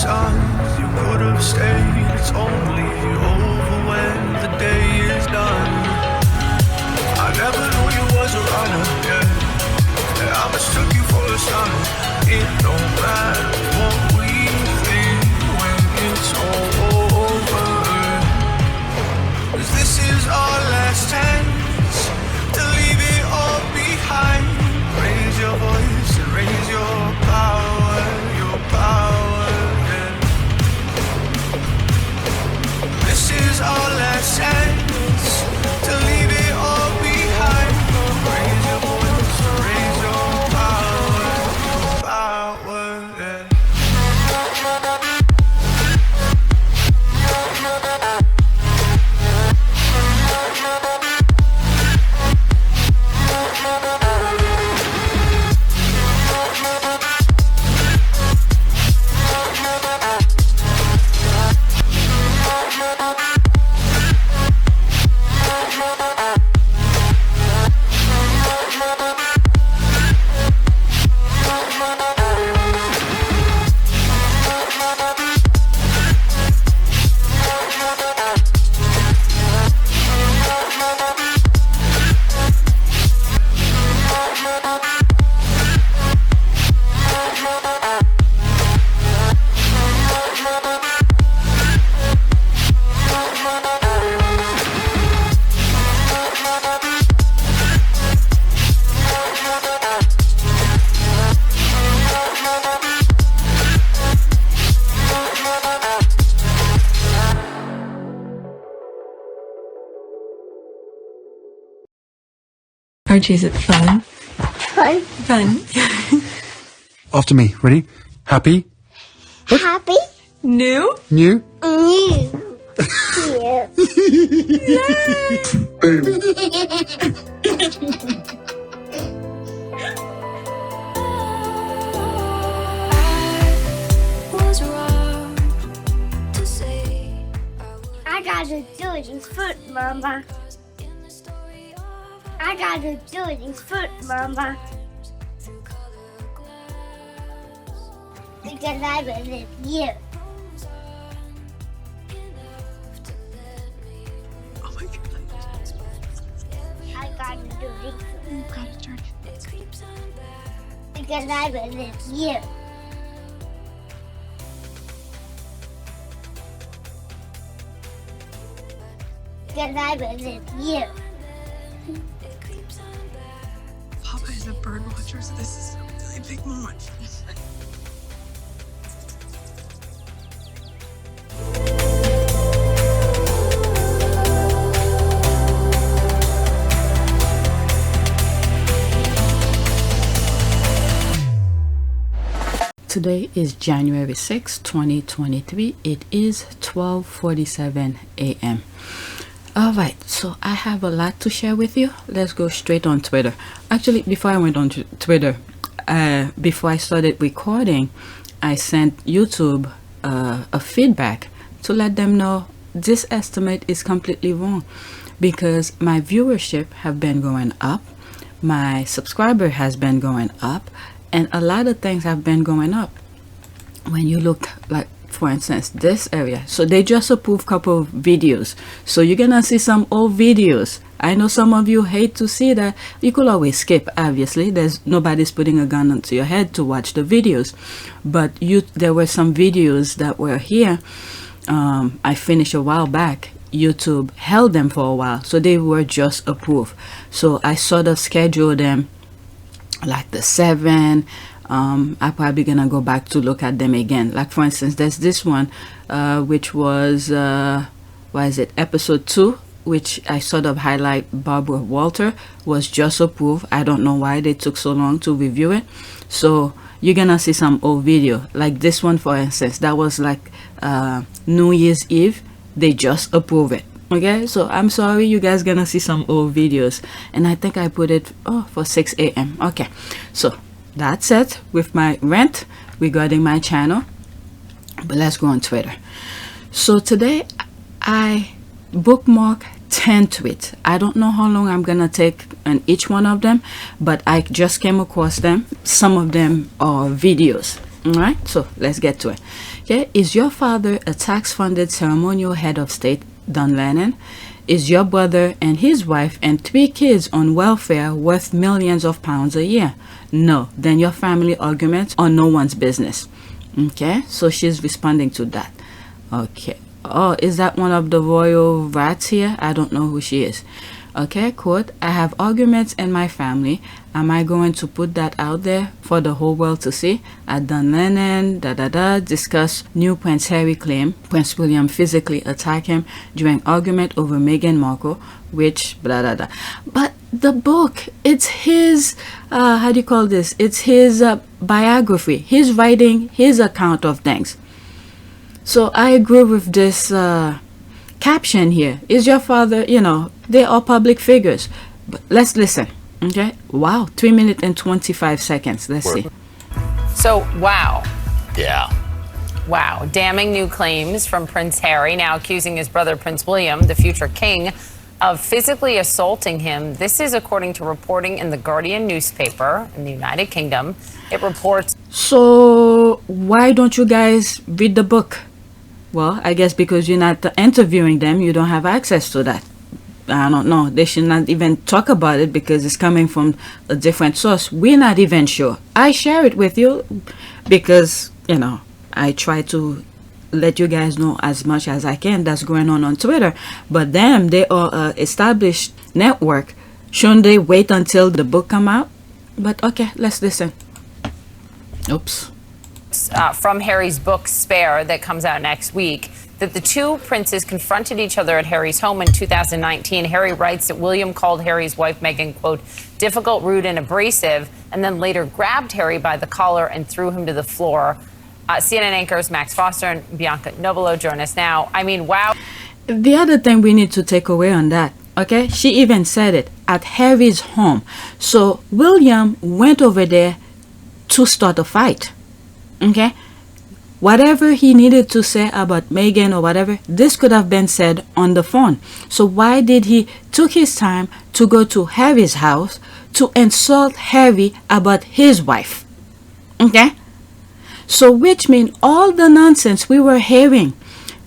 signs you could have stayed. It's only over when the day is done. I never knew you was a runner, yeah. I mistook you for a son. It don't matter what we think when it's all over. 'Cause this is our last chance to leave it all behind. Raise your voice and raise your power, yeah. This is our last chance to leave it all behind. Raise your voice and raise your power, yeah. Archie, is it fun? Fun. After me. Ready? Happy? Happy? New? New? New. I gotta do it in foot, Mama. I gotta do it in foot, Mama. Because I believe you. Oh my god. I gotta do it You gotta turn it. because I believe you. Because I believe you. Papa is a bird watcher, so this is a really big moment. Today is January 6, 2023. It is 12:47 a.m. Alright, so I have a lot to share with you. Let's go straight on Twitter. Actually, before I went on to Twitter, before I started recording, I sent YouTube a feedback to let them know this estimate is completely wrong, because my viewership have been going up, my subscriber has been going up, and a lot of things have been going up. When you look, like for instance this area, so they just approved a couple of videos, so you're gonna see some old videos. I know some of you hate to see that. You could always skip, obviously. There's nobody's putting a gun onto your head to watch the videos, but there were some videos that were here. I finished a while back. YouTube held them for a while, so they were just approved. So I sort of scheduled them like the 7. I'm probably gonna go back to look at them again. Like for instance, there's this one which was what is it, episode 2, which I sort of highlight. Barbara Walter was just approved. I don't know why they took so long to review it. So you're gonna see some old video like this one, for instance. That was like New Year's Eve. They just approved it. Okay, so I'm sorry, you guys gonna see some old videos, and I think I put it for 6 a.m. Okay, so that's it with my rant regarding my channel. But let's go on Twitter. So today I bookmark 10 tweets. I don't know how long I'm gonna take on each one of them, but I just came across them. Some of them are videos, All right, so let's get to it. Okay, is your father a tax-funded ceremonial head of state, Don Lennon? Is your brother and his wife and 3 kids on welfare worth millions of pounds a year? No, then your family arguments are no one's business. Okay, so she's responding to that. Okay, oh, is that one of the royal rats here? I don't know who she is. Okay, quote, I have arguments in my family. Am I going to put that out there for the whole world to see? At Don Lennon, discuss new Prince Harry claim Prince William physically attacked him during argument over Meghan Markle, which But the book, it's his, how do you call this? It's his biography. He's writing his account of things. So I agree with this caption here. Is your father, they are public figures. But let's listen. Okay, wow, 3 minutes and 25 seconds. Let's see. So, wow. Yeah. Wow. Damning new claims from Prince Harry, now accusing his brother Prince William, the future king, of physically assaulting him. This is according to reporting in the Guardian newspaper in the United Kingdom. It reports. So, why don't you guys read the book? Well, I guess because you're not interviewing them, you don't have access to that. I don't know. They should not even talk about it because it's coming from a different source. We're not even sure. I share it with you because, I try to let you guys know as much as I can that's going on Twitter. But them, they are an established network. Shouldn't they wait until the book come out? But okay, let's listen. Oops. From Harry's book Spare that comes out next week, that the two princes confronted each other at Harry's home in 2019. Harry writes that William called Harry's wife Meghan, quote, difficult, rude, and abrasive, and then later grabbed Harry by the collar and threw him to the floor. CNN anchors Max Foster and Bianca Nobilo join us now. I mean, wow. The other thing we need to take away on that, okay? She even said it, at Harry's home. So William went over there to start a fight, okay? Whatever he needed to say about Meghan or whatever, this could have been said on the phone. So why did he took his time to go to Harry's house to insult Harry about his wife? Okay? So which means all the nonsense we were hearing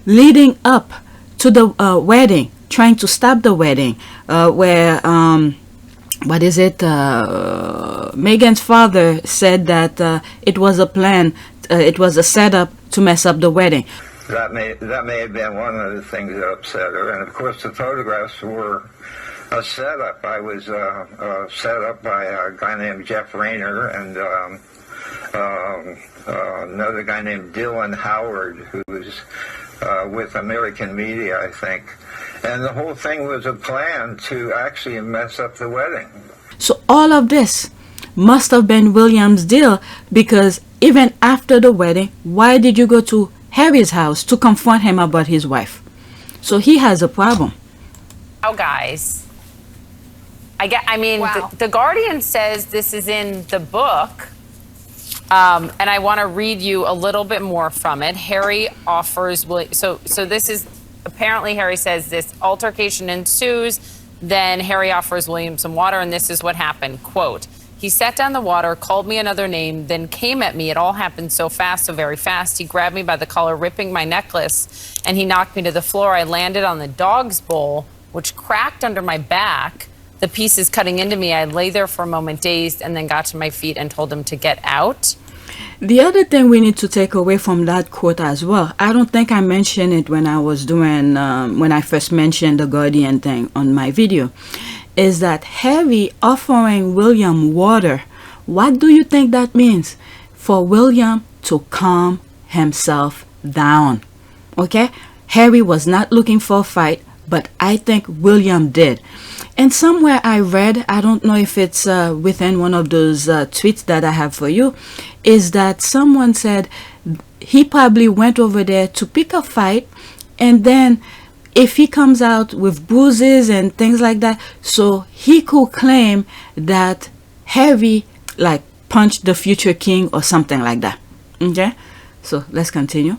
leading up to the wedding, trying to stop the wedding, where Meghan's father said that it was a plan, it was a setup to mess up the wedding. That may have been one of the things that upset her, and of course the photographs were a setup. I was set up by a guy named Jeff Rayner and another guy named Dylan Howard, who was with American Media, I think. And the whole thing was a plan to actually mess up the wedding. So all of this must have been William's deal, because even after the wedding, why did you go to Harry's house to confront him about his wife? So he has a problem. Wow, guys. The Guardian says this is in the book. And I want to read you a little bit more from it. Harry offers, so this is, apparently Harry says this altercation ensues, then Harry offers William some water, and this is what happened. Quote, he set down the water, called me another name, then came at me. It all happened so fast, so very fast. He grabbed me by the collar, ripping my necklace, and he knocked me to the floor. I landed on the dog's bowl, which cracked under my back. The pieces cutting into me. I lay there for a moment dazed and then got to my feet and told him to get out. The other thing we need to take away from that quote as well, I don't think I mentioned it when I was doing, when I first mentioned the Guardian thing on my video, is that Harry offering William water. What do you think that means? For William to calm himself down. Okay? Harry was not looking for a fight, but I think William did. And somewhere I read, I don't know if it's within one of those tweets that I have for you, is that someone said he probably went over there to pick a fight, and then if he comes out with bruises and things like that, so he could claim that Harry like punched the future king or something like that. Okay, so let's continue.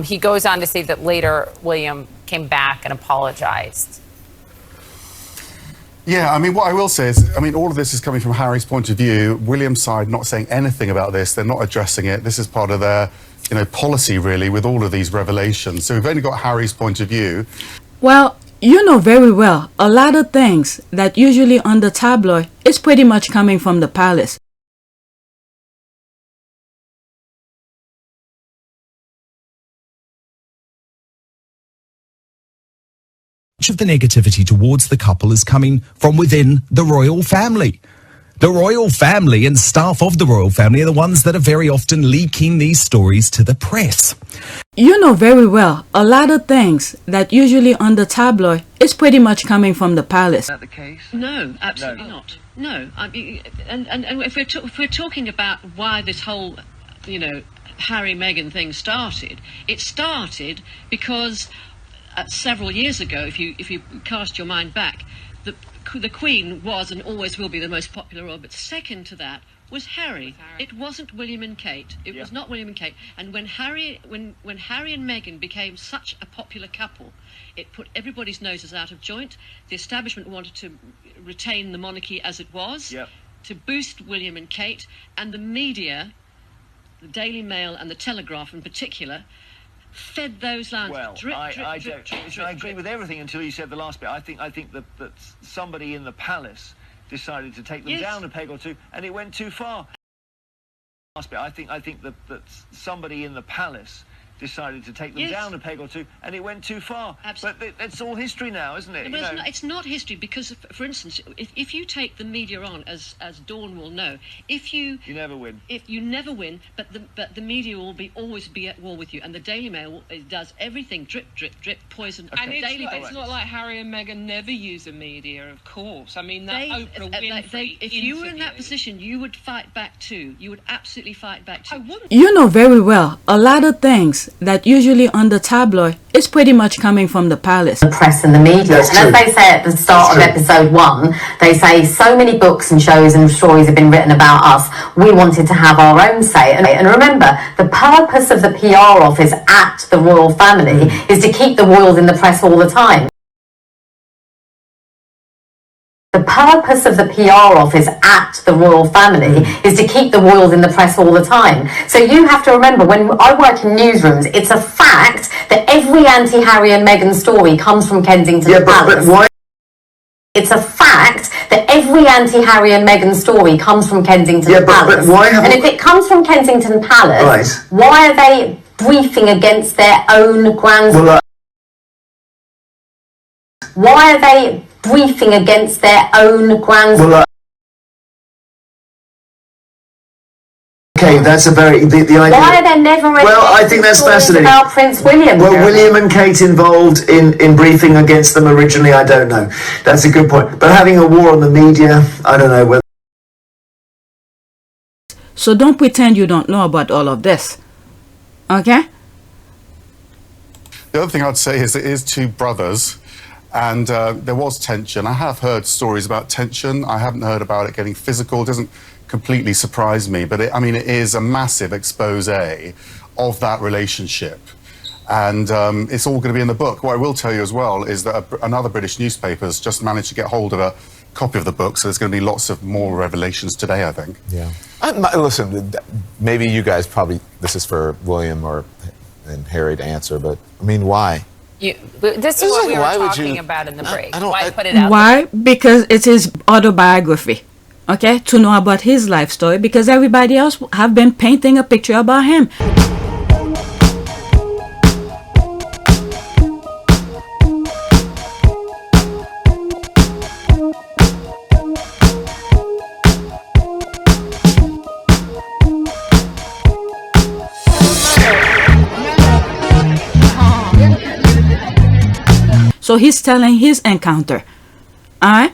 He goes on to say that later William came back and apologized. Yeah, I mean, what I will say is, I mean, all of this is coming from Harry's point of view. William's side not saying anything about this. They're not addressing it. This is part of their, you know, policy, really, with all of these revelations. So we've only got Harry's point of view. Well, you know very well, a lot of things that usually on the tabloid is pretty much coming from the palace. Much of the negativity towards the couple is coming from within the royal family. The royal family and staff of the royal family are the ones that are very often leaking these stories to the press. You know very well, a lot of things that usually on the tabloid is pretty much coming from the palace. Is that the case? No, absolutely not. No, I mean, and if we're talking about why this whole, you know, Harry Meghan thing started, it started because several years ago, if you cast your mind back, the Queen was and always will be the most popular royal, but second to that was Harry. It wasn't William and Kate. It was not William and Kate. And when Harry and Meghan became such a popular couple, it put everybody's noses out of joint. The establishment wanted to retain the monarchy as it was, to boost William and Kate, and the media, the Daily Mail and the Telegraph in particular, fed those lines. Well, I agree with everything until you said the last bit. I think that somebody in the palace decided to take them down a peg or two, and it went too far. I think that somebody in the palace decided to take them down a peg or two, and it went too far. Absolutely. But it's all history now, isn't it? Well, it's not history because, for instance, if you take the media on, as Dawn will know, you never win. If you never win, but the media will always be at war with you, and the Daily Mail does everything drip, drip, drip, poison. And it's not like Harry and Meghan never use the media, of course. I mean, that Oprah Winfrey if you were in that position, you would fight back too. You would absolutely fight back too. You know very well, a lot of things that usually on the tabloid is pretty much coming from the palace. The press and the media. And as they say at the start of episode 1, they say so many books and shows and stories have been written about us. We wanted to have our own say. And remember, the purpose of the PR office at the royal family is to keep the royals in the press all the time. The purpose of the PR office at the royal family is to keep the royals in the press all the time. So you have to remember, when I work in newsrooms, it's a fact that every anti-Harry and Meghan story comes from Kensington Palace. But why? It's a fact that every anti-Harry and Meghan story comes from Kensington Palace. But why and if it comes from Kensington Palace, why are they briefing against their own grandson? Why are they briefing against their own grandson? Okay, that's a very the idea. Why are there never any I think that's fascinating. About Prince William? Well, William and Kate involved in briefing against them originally, I don't know. That's a good point. But having a war on the media, I don't know whether. So don't pretend you don't know about all of this. Okay? The other thing I'd say is it is two brothers, and there was tension. I have heard stories about tension. I haven't heard about it getting physical. It doesn't completely surprise me, but it is a massive expose of that relationship. And it's all going to be in the book. What I will tell you as well is that another British newspaper has just managed to get hold of a copy of the book, so there's going to be lots of more revelations today, I think. Yeah. Listen, maybe you guys this is for William and Harry to answer, but I mean, why? This is what we were talking about in the break. Why put it out? Why? Because it's his autobiography. Okay? To know about his life story, because everybody else have been painting a picture about him. So he's telling his encounter. Alright?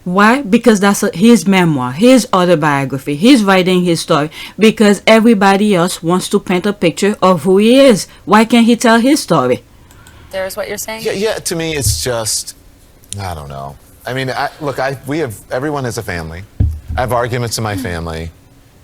Why? Because that's his memoir, his autobiography. He's writing his story because everybody else wants to paint a picture of who he is. Why can't he tell his story? There's what you're saying? Yeah, to me, it's just, I don't know. I mean, everyone has a family. I have arguments in my family.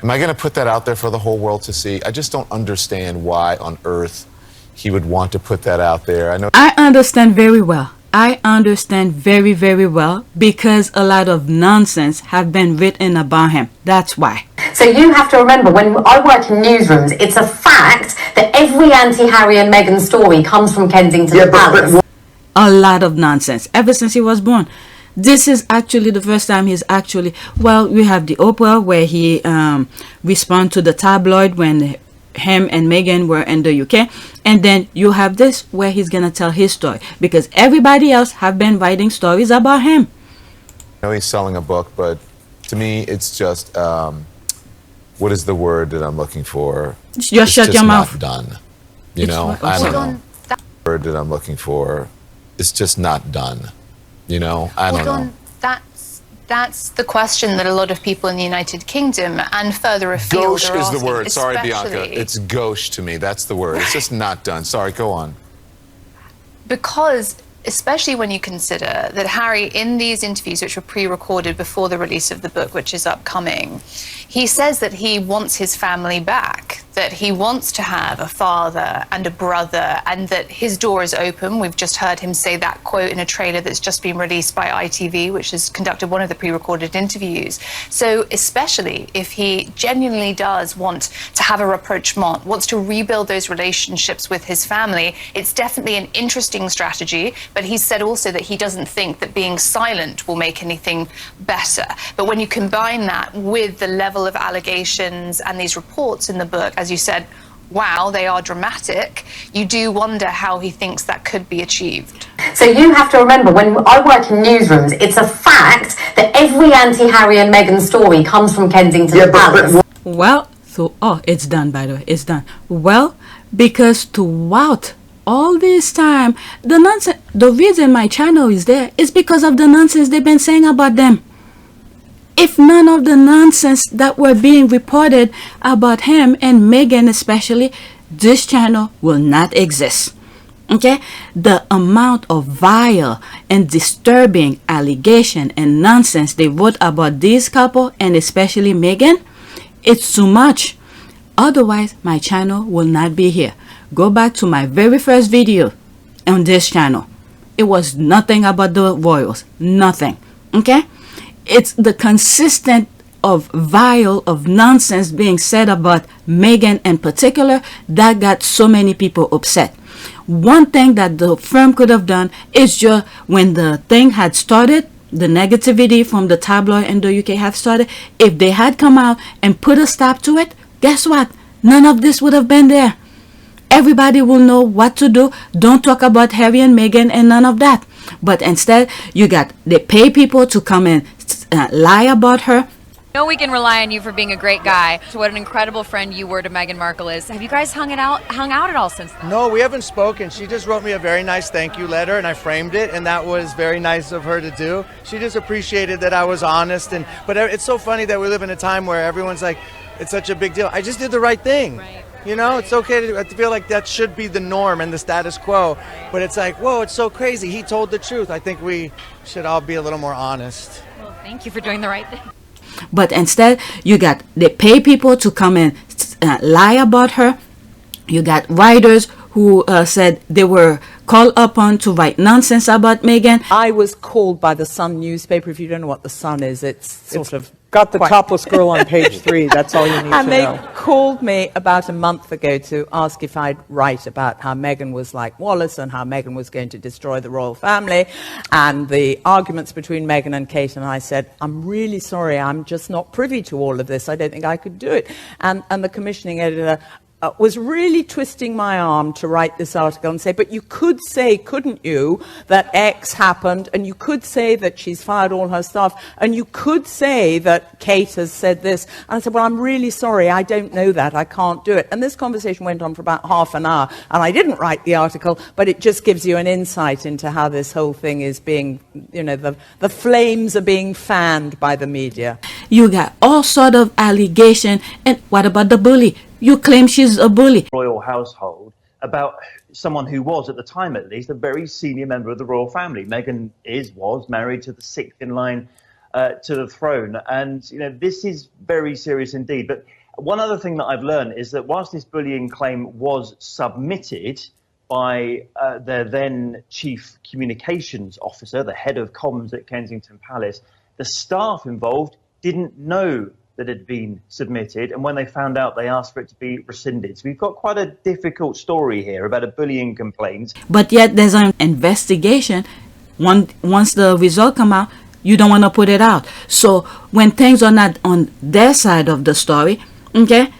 Am I going to put that out there for the whole world to see? I just don't understand why on earth he would want to put that out there. I understand very well. I understand very, very well because a lot of nonsense have been written about him. That's why. So you have to remember, when I work in newsrooms, it's a fact that every anti-Harry and Meghan story comes from Kensington Palace. A lot of nonsense ever since he was born. This is actually the first time he's actually, well, we have the Oprah where he responded to the tabloid when him and Meghan were in the UK, and then you have this where he's gonna tell his story because everybody else have been writing stories about him. I know he's selling a book, but to me it's just what is the word that I'm looking for? Just shut your mouth. Not done. You know, I don't know. The word that I'm looking for. It's just not done. You know, I don't know. That's the question that a lot of people in the United Kingdom and further afield Gauche are is asking. the word. Sorry, especially Bianca. It's gauche to me. That's the word. It's just not done. Sorry, go on. Because, especially when you consider that Harry, in these interviews, which were pre-recorded before the release of the book, which is upcoming, he says that he wants his family back, that he wants to have a father and a brother, and that his door is open. We've just heard him say that quote in a trailer that's just been released by ITV, which has conducted one of the pre-recorded interviews. So especially if he genuinely does want to have a rapprochement, wants to rebuild those relationships with his family, it's definitely an interesting strategy. But he said also that he doesn't think that being silent will make anything better. But when you combine that with the level of allegations and these reports in the book, as you said, wow, they are dramatic, you do wonder how he thinks that could be achieved. So you have to remember, when I work in newsrooms, it's a fact that every anti-Harry and Meghan story comes from Kensington Palace. Well, so, oh, it's done, by the way, it's done. Well, because throughout all this time, the nonsense, the reason my channel is there is because of the nonsense they've been saying about them. If none of the nonsense that were being reported about him and Meghan especially, this channel will not exist. Okay? The amount of vile and disturbing allegation and nonsense they wrote about this couple and especially Meghan, it's too much. Otherwise, my channel will not be here. Go back to my very first video on this channel. It was nothing about the royals. Nothing. Okay? It's the consistent of vile of nonsense being said about Meghan in particular that got so many people upset. One thing that the firm could have done is just when the thing had started, the negativity from the tabloid in the UK have started, if they had come out and put a stop to it, guess what? None of this would have been there. Everybody will know what to do. Don't talk about Harry and Meghan and none of that. But instead, they pay people to come and lie about her. know we can rely on you for being a great guy. So what an incredible friend you were to Meghan Markle is. Have you guys hung out at all since then? No, we haven't spoken. She just wrote me a very nice thank you letter and I framed it, and that was very nice of her to do. She just appreciated that I was honest, but it's so funny that we live in a time where everyone's like, it's such a big deal. I just did the right thing. Right. You know, it's okay to feel like that should be the norm and the status quo, but it's like, whoa, it's so crazy. He told the truth. I think we should all be a little more honest. Well, thank you for doing the right thing. But instead, they pay people to come and lie about her. You got writers who said they were called upon to write nonsense about Meghan. I was called by the Sun newspaper. If you don't know what the Sun is, it's sort of got the topless girl on page 3. That's all you need to know. And they called me about a month ago to ask if I'd write about how Meghan was like Wallace and how Meghan was going to destroy the royal family and the arguments between Meghan and Kate. And I said, I'm really sorry, I'm just not privy to all of this. I don't think I could do it. And the commissioning editor was really twisting my arm to write this article and say, but you could say, couldn't you, that X happened, and you could say that she's fired all her staff, and you could say that Kate has said this. And I said, well, I'm really sorry, I don't know that, I can't do it. And this conversation went on for about half an hour, and I didn't write the article, but it just gives you an insight into how this whole thing is being, you know, the flames are being fanned by the media. You got all sort of allegation, and what about the bully? You claim she's a bully. Royal household about someone who was, at the time at least, a very senior member of the royal family. Meghan was married to the sixth in line to the throne. And, you know, this is very serious indeed. But one other thing that I've learned is that whilst this bullying claim was submitted by their then chief communications officer, the head of comms at Kensington Palace. The staff involved didn't know that had been submitted, and when they found out, they asked for it to be rescinded. So we've got quite a difficult story here about a bullying complaint. But yet there's an investigation. Once the result come out, you don't want to put it out. So when things are not on their side of the story, okay,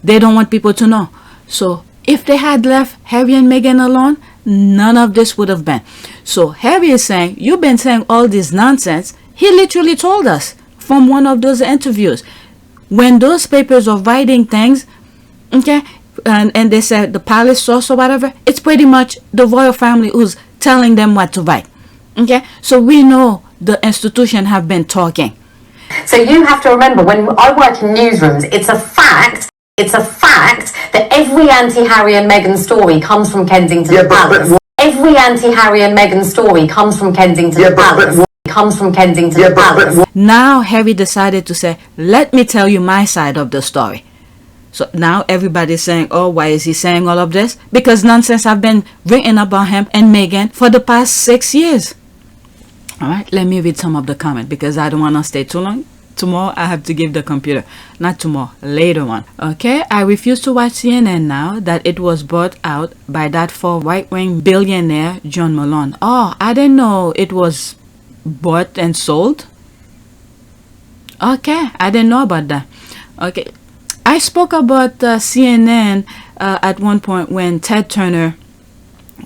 they don't want people to know. So if they had left Harry and Meghan alone, none of this would have been. So Harry is saying, you've been saying all this nonsense. He literally told us from one of those interviews. When those papers are writing things, okay, and they said the palace source or whatever, it's pretty much the royal family who's telling them what to write. Okay, so we know the institution have been talking. So you have to remember, when I work in newsrooms, it's a fact that every anti-Harry and Meghan story comes from Kensington Palace. Every anti-Harry and Meghan story comes from Kensington Palace. Comes from Kensington Palace. Now Harry decided to say, let me tell you my side of the story. So now everybody's saying, oh, why is he saying all of this? Because nonsense have been written about him and Meghan for the past 6 years. All right, let me read some of the comment because I don't want to stay too long. Tomorrow I have to give the computer. Not tomorrow, later on. Okay, I refuse to watch CNN now that it was bought out by that for right-wing billionaire John Malone. Oh, I didn't know it was bought and sold. Okay, I didn't know about that. Okay, I spoke about CNN at one point when Ted Turner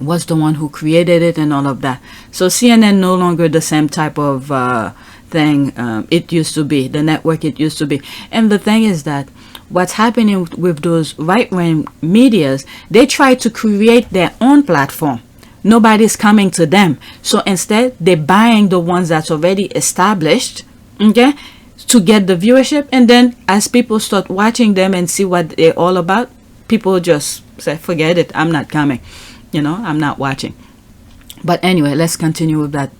was the one who created it and all of that. So CNN no longer the same type of thing it used to be, the network it used to be. And the thing is that what's happening with those right-wing medias, they try to create their own platform. Nobody's coming to them. So instead, they're buying the ones that's already established, okay, to get the viewership. And then as people start watching them and see what they're all about, people just say, forget it, I'm not coming. You know, I'm not watching. But anyway, let's continue with that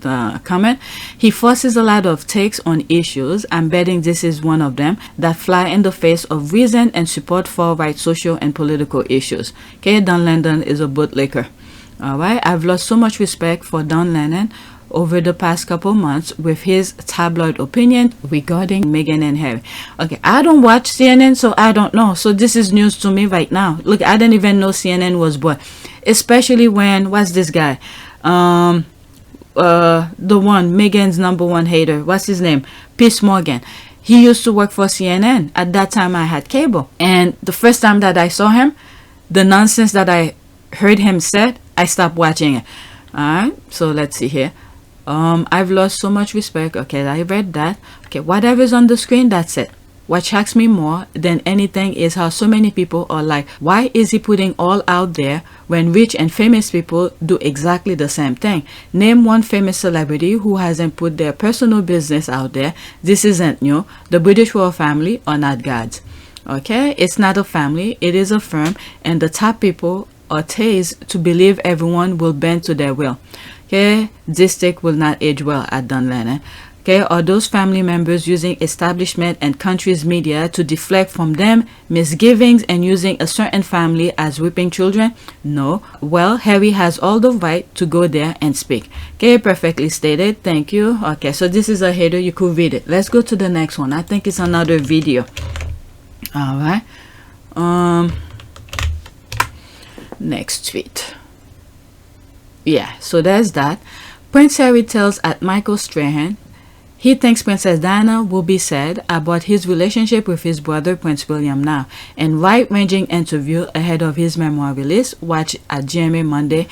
comment. He forces a lot of takes on issues. I'm betting this is one of them that fly in the face of reason and support for right social and political issues. Okay, Don Lennon is a bootlicker. All right, I've lost so much respect for Don Lennon over the past couple months with his tabloid opinion regarding Meghan and Harry. Okay, I don't watch CNN, so I don't know. So this is news to me right now. Look, I didn't even know CNN was bought. Especially when, what's this guy? The one, Meghan's #1 hater. What's his name? Piers Morgan. He used to work for CNN. At that time, I had cable. And the first time that I saw him, the nonsense that I heard him said, I stopped watching it. Alright, so let's see here. I've lost so much respect. Okay, I read that. Okay, whatever's on the screen, that's it. What shocks me more than anything is how so many people are like, why is he putting all out there when rich and famous people do exactly the same thing? Name one famous celebrity who hasn't put their personal business out there. This isn't new. The British royal family are not gods. Okay, it's not a family, it is a firm, and the top people are tased to believe everyone will bend to their will. Okay, this take will not age well at Don Lennon. Okay, are those family members using establishment and country's media to deflect from them misgivings and using a certain family as whipping children? No. Well, Harry has all the right to go there and speak. Okay, perfectly stated. Thank you. Okay, so this is a header. You could read it. Let's go to the next one. I think it's another video. All right. Next tweet. Yeah, so there's that. Prince Harry tells at Michael Strahan he thinks Princess Diana will be sad about his relationship with his brother Prince William now. And wide-ranging interview ahead of his memoir release. Watch at GMA Monday.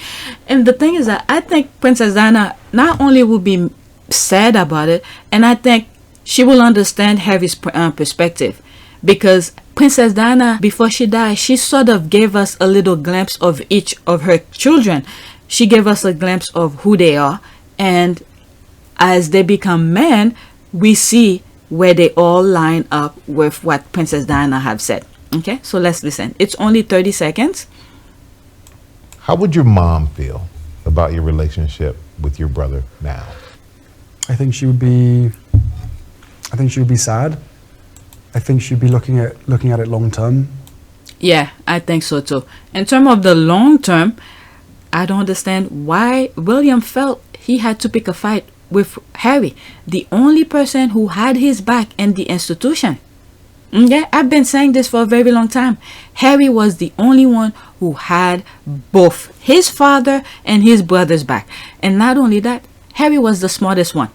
And the thing is that I think Princess Diana not only will be sad about it, and I think she will understand Harry's perspective. Because Princess Diana, before she died, she sort of gave us a little glimpse of each of her children. She gave us a glimpse of who they are, and as they become men, we see where they all line up with what Princess Diana have said. Okay, so let's listen. It's only 30 seconds. How would your mom feel about your relationship with your brother now? I think she would be sad. I think she'd be looking at it long term. Yeah, I think so too. In terms of the long term, I don't understand why William felt he had to pick a fight with Harry, the only person who had his back in the institution. Okay, I've been saying this for a very long time. Harry was the only one who had both his father and his brother's back. And not only that, Harry was the smartest one.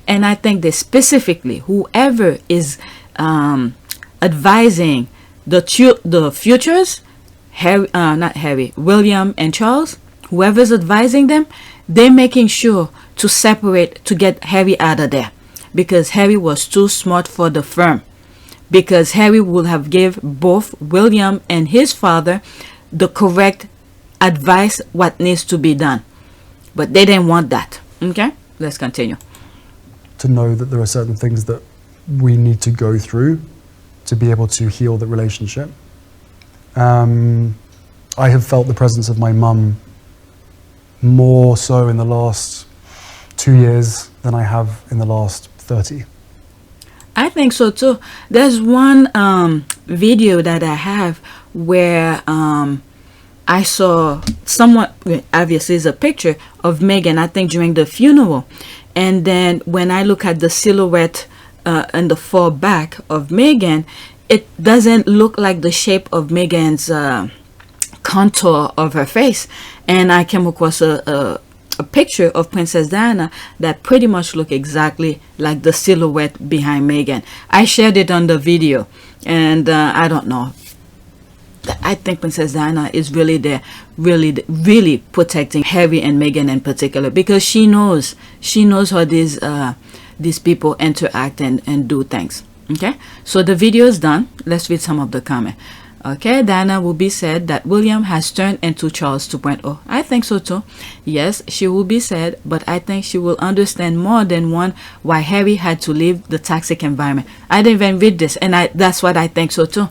And I think that specifically, whoever is advising the futures, William and Charles, whoever's advising them, they're making sure to separate, to get Harry out of there, because Harry was too smart for the firm. Because Harry would have give both William and his father the correct advice what needs to be done, but they didn't want that. Okay, let's continue. To know that there are certain things that we need to go through to be able to heal the relationship. I have felt the presence of my mum more so in the last 2 years than I have in the last 30. I think so too. There's one video that I have where I saw someone, obviously it's a picture of Meghan, I think during the funeral. And then when I look at the silhouette and the far back of Meghan, it doesn't look like the shape of Meghan's contour of her face. And I came across a picture of Princess Diana that pretty much look exactly like the silhouette behind Meghan. I shared it on the video, and I don't know. I think Princess Diana is really there, really protecting Harry and Meghan in particular, because she knows how these people interact and do things. Okay, so the video is done. Let's read some of the comment. Okay, Diana will be said that William has turned into Charles 2.0. I think so too. Yes, she will be said, but I think she will understand more than one why Harry had to leave the toxic environment. I didn't even read this, and that's what I think so too.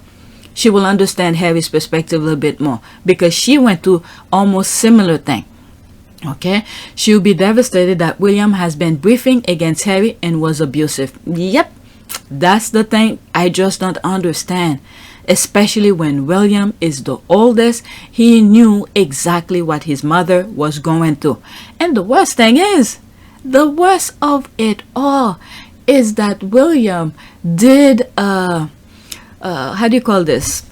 She will understand Harry's perspective a little bit more, because she went through almost similar thing. Okay, she will be devastated that William has been briefing against Harry and was abusive. Yep, that's the thing I just don't understand. Especially when William is the oldest, he knew exactly what his mother was going through. And the worst thing is, the worst of it all is that William did how do you call this,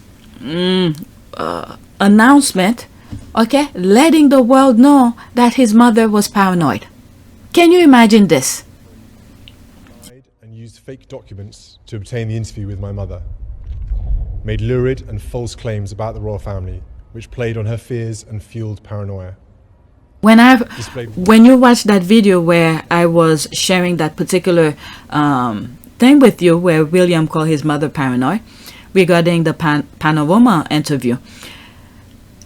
announcement, okay, letting the world know that his mother was paranoid. Can you imagine this? And used fake documents to obtain the interview with my mother. Made lurid and false claims about the royal family, which played on her fears and fueled paranoia. When you watch that video where I was sharing that particular thing with you, where William called his mother paranoid regarding the Panorama interview,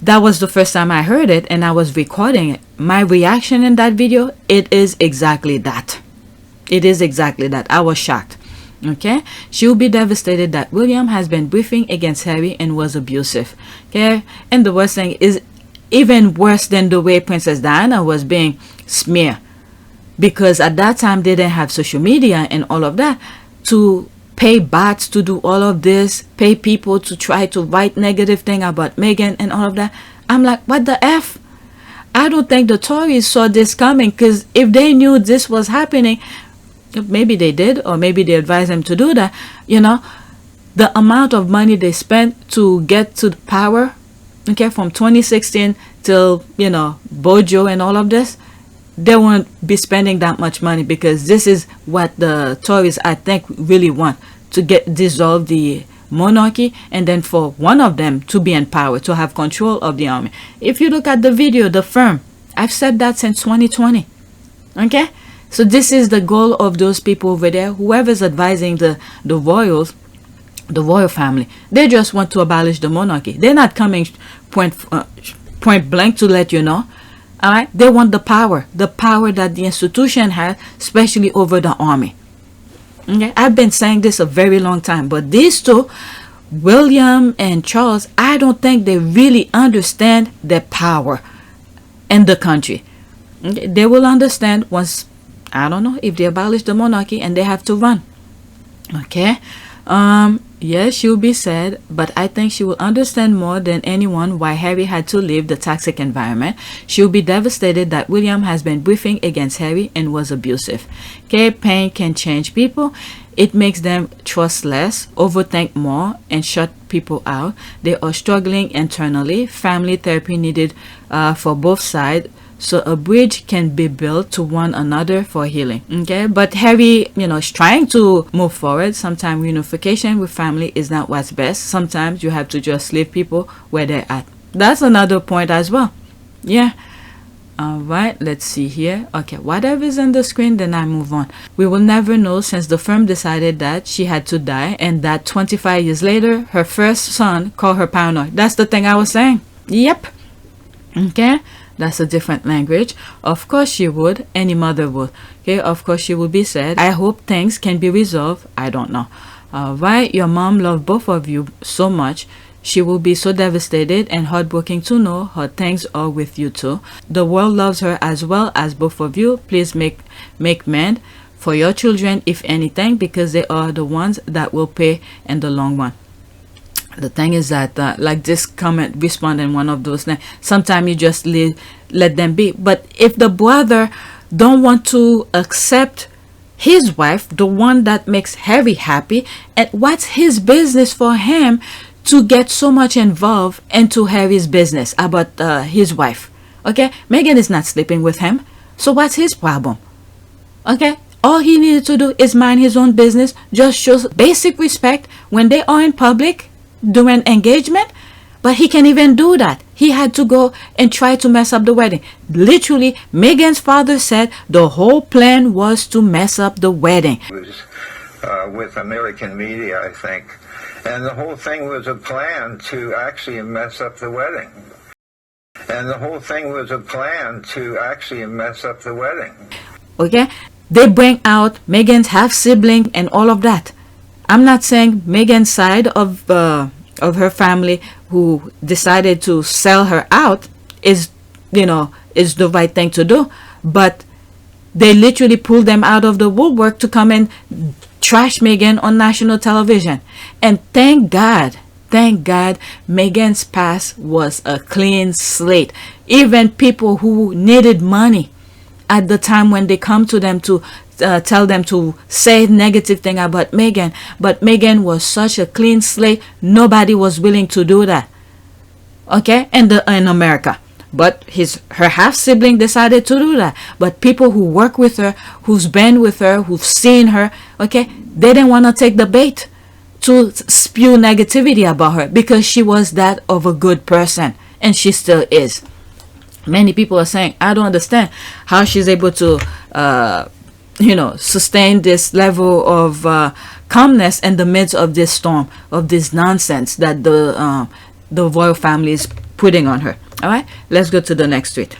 that was the first time I heard it, and I was recording it. My reaction in that video, it is exactly that. It is exactly that. I was shocked. Okay, she will be devastated that William has been briefing against Harry and was abusive. Okay, and the worst thing is even worse than the way Princess Diana was being smeared, because at that time they didn't have social media and all of that to pay bots to do all of this, pay people to try to write negative thing about Meghan and all of that. I'm like, what the F? I don't think the Tories saw this coming, because if they knew this was happening, maybe they did, or maybe they advised them to do that. You know, the amount of money they spent to get to the power, okay, from 2016 till, you know, Bojo and all of this, they won't be spending that much money, because this is what the Tories, I think, really want, to dissolve the monarchy, and then for one of them to be in power, to have control of the army. If you look at the video, the firm, I've said that since 2020. Okay, so this is the goal of those people over there, whoever's advising the royals, the royal family. They just want to abolish the monarchy. They're not coming point blank to let you know. All right, they want the power that the institution has, especially over the army. Okay, I've been saying this a very long time, but these two, William and Charles, I don't think they really understand their power in the country. Okay, they will understand once, I don't know, if they abolish the monarchy and they have to run. Okay, Yes, she'll be sad, but I think she will understand more than anyone why Harry had to leave the toxic environment. She'll be devastated that William has been briefing against Harry and was abusive. Okay, pain can change people. It makes them trust less, overthink more, and shut people out. They are struggling internally. Family therapy needed for both sides, so a bridge can be built to one another for healing. Okay, but Harry, is trying to move forward. Sometimes unification with family is not what's best. Sometimes you have to just leave people where they're at. That's another point as well. Yeah. All right, let's see here. Okay, whatever is on the screen, then I move on. We will never know, since the firm decided that she had to die, and that 25 years later her first son called her paranoid. That's the thing I was saying. Yep. Okay, that's a different language. Of course she would. Any mother would. Okay, of course she would be sad. I hope things can be resolved. I don't know. All right, your mom loved both of you so much. She will be so devastated and heartbroken to know her things are with you too. The world loves her as well as both of you. Please make mend for your children, if anything, because they are the ones that will pay in the long run. The thing is that like this comment respond in one of those things. Sometimes you just let them be. But if the brother don't want to accept his wife, the one that makes Harry happy, and what's his business for him to get so much involved into Harry's business about his wife? Okay, Meghan is not sleeping with him, so what's his problem? Okay, all he needed to do is mind his own business, just show basic respect when they are in public doing engagement. But he can't even do that. He had to go and try to mess up the wedding. Literally, Meghan's father said the whole plan was to mess up the wedding. With American media, I think. And the whole thing was a plan to actually mess up the wedding. Okay? They bring out Meghan's half-sibling and all of that. I'm not saying Meghan's side of her family who decided to sell her out is the right thing to do. But they literally pulled them out of the woodwork to come and trash Meghan on national television. And thank God Meghan's past was a clean slate. Even people who needed money at the time, when they come to them to tell them to say negative thing about Meghan, but Meghan was such a clean slate, nobody was willing to do that. Okay, in America. But her half-sibling decided to do that. But people who work with her, who's been with her, who've seen her, okay, they didn't want to take the bait to spew negativity about her, because she was that of a good person, and she still is. Many people are saying, I don't understand how she's able to sustain this level of calmness in the midst of this storm, of this nonsense that the royal family is putting on her. All right, let's go to the next tweet.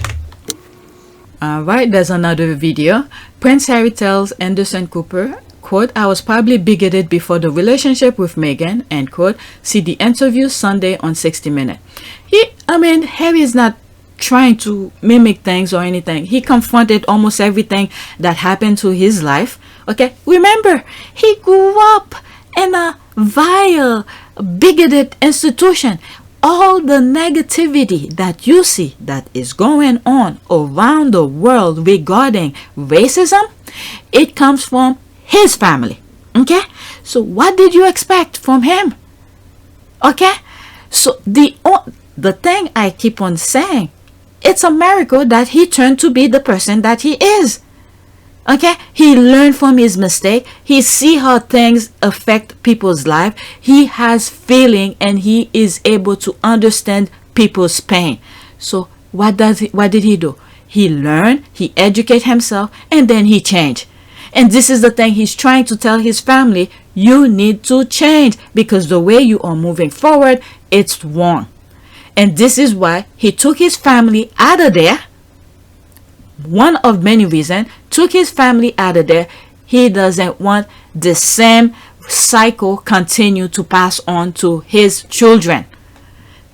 All right, there's another video. Prince Harry tells Anderson Cooper, quote, I was probably bigoted before the relationship with Meghan, end quote. See the interview Sunday on 60 Minutes. Harry is not trying to mimic things or anything. He confronted almost everything that happened to his life. Okay, remember, he grew up in a vile, bigoted institution. All the negativity that you see that is going on around the world regarding racism, it comes from his family. Okay, so what did you expect from him? Okay, so the thing I keep on saying, it's a miracle that he turned to be the person that he is. Okay, he learned from his mistake. He see how things affect people's life. He has feeling, and he is able to understand people's pain. So what did he do? He learned, he educate himself, and then he changed. And this is the thing he's trying to tell his family: you need to change, because the way you are moving forward, it's wrong. And this is why he took his family out of there. One of many reasons, took his family out of there. He doesn't want the same cycle continue to pass on to his children.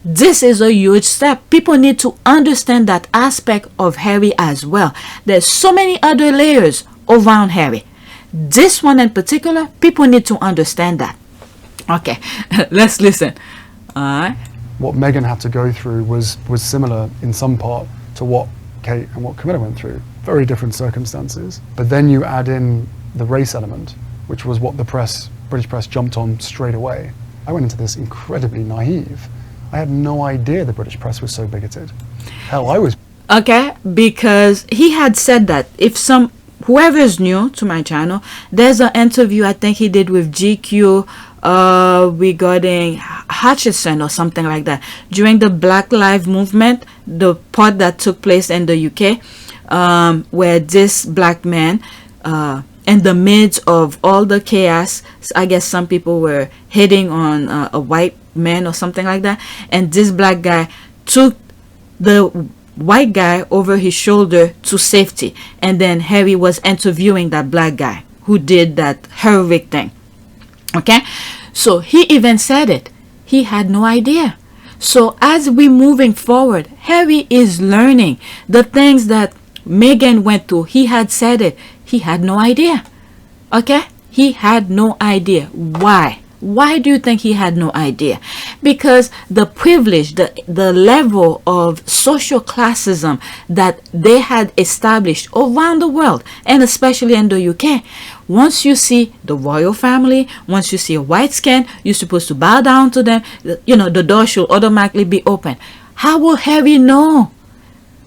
This is a huge step. People need to understand that aspect of Harry as well. There's so many other layers around Harry. This one in particular, people need to understand that. Okay, let's listen. All right. What Meghan had to go through was similar in some part to what Kate and what Camilla went through. Very different circumstances. But then you add in the race element, which was what the British press jumped on straight away. I went into this incredibly naive. I had no idea the British press was so bigoted. Hell, I was. Okay, because he had said that if whoever is new to my channel, there's an interview I think he did with GQ regarding Hutchison or something like that during the Black Lives Movement, the part that took place in the UK, where this black man in the midst of all the chaos, I guess some people were hitting on a white man or something like that, and this black guy took the white guy over his shoulder to safety, and then Harry was interviewing that black guy who did that horrific thing. Okay, so he even said it, he had no idea. So as we moving forward, Harry is learning the things that Meghan went through. He had said it, he had no idea. Okay, he had no idea. Why do you think he had no idea? Because the privilege, the level of social classism that they had established around the world, and especially in the UK, once you see the royal family, once you see a white skin, you're supposed to bow down to them. You know, the door should automatically be open. How will Harry know?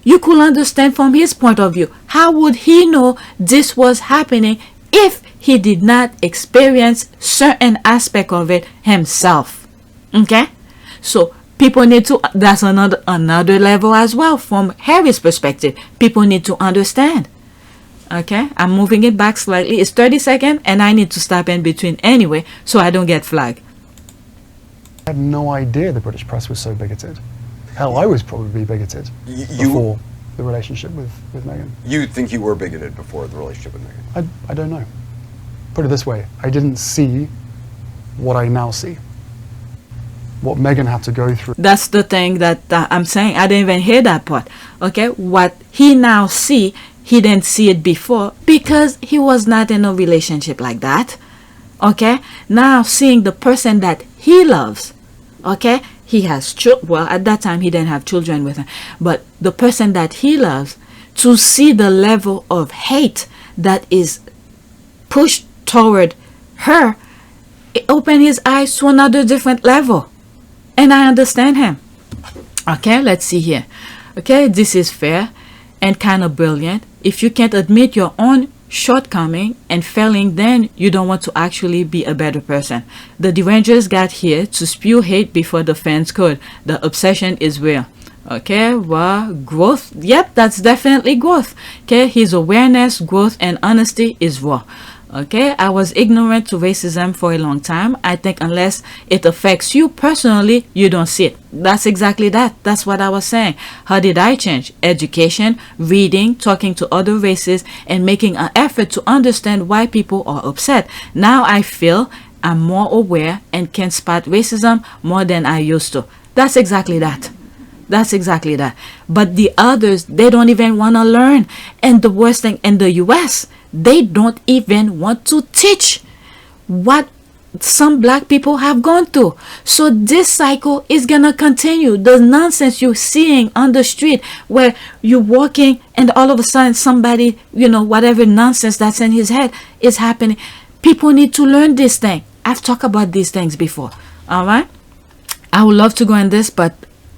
You could understand from his point of view. How would he know this was happening if he did not experience certain aspect of it himself? Okay, so people need to, that's another level as well. From Harry's perspective, people need to understand. Okay, I'm moving it back slightly. It's 30 seconds and I need to stop in between anyway so I don't get flagged. I had no idea the British press was so bigoted. Hell, I was probably bigoted before the relationship with Meghan. You think you were bigoted before the relationship with Meghan? I don't know. Put it this way, I didn't see what I now see. What Meghan had to go through. That's the thing that I'm saying. I didn't even hear that part. Okay, what he now see, he didn't see it before because he was not in a relationship like that. Okay, now seeing the person that he loves. Okay, he has children. Well, at that time he didn't have children with him, but the person that he loves, to see the level of hate that is pushed toward her, it opened his eyes to another different level. And I understand him. Okay, let's see here. Okay, this is fair and kind of brilliant. If you can't admit your own shortcoming and failing, then you don't want to actually be a better person. The derangers got here to spew hate before the fans could. The obsession is real. Okay, well, growth, yep, that's definitely growth. Okay, his awareness, growth, and honesty is raw. Okay, I was ignorant to racism for a long time. I think unless it affects you personally, you don't see it. That's exactly that. That's what I was saying. How did I change? Education, reading, talking to other races, and making an effort to understand why people are upset. Now I feel I'm more aware and can spot racism more than I used to. That's exactly that. That's exactly that. But the others, they don't even want to learn. And the worst thing, in the US, they don't even want to teach what some black people have gone through. So this cycle is gonna continue. The nonsense you're seeing on the street where you're walking and all of a sudden somebody, you know, whatever nonsense that's in his head is happening. People need to learn this thing. I've talked about these things before. All right, I would love to go in this, but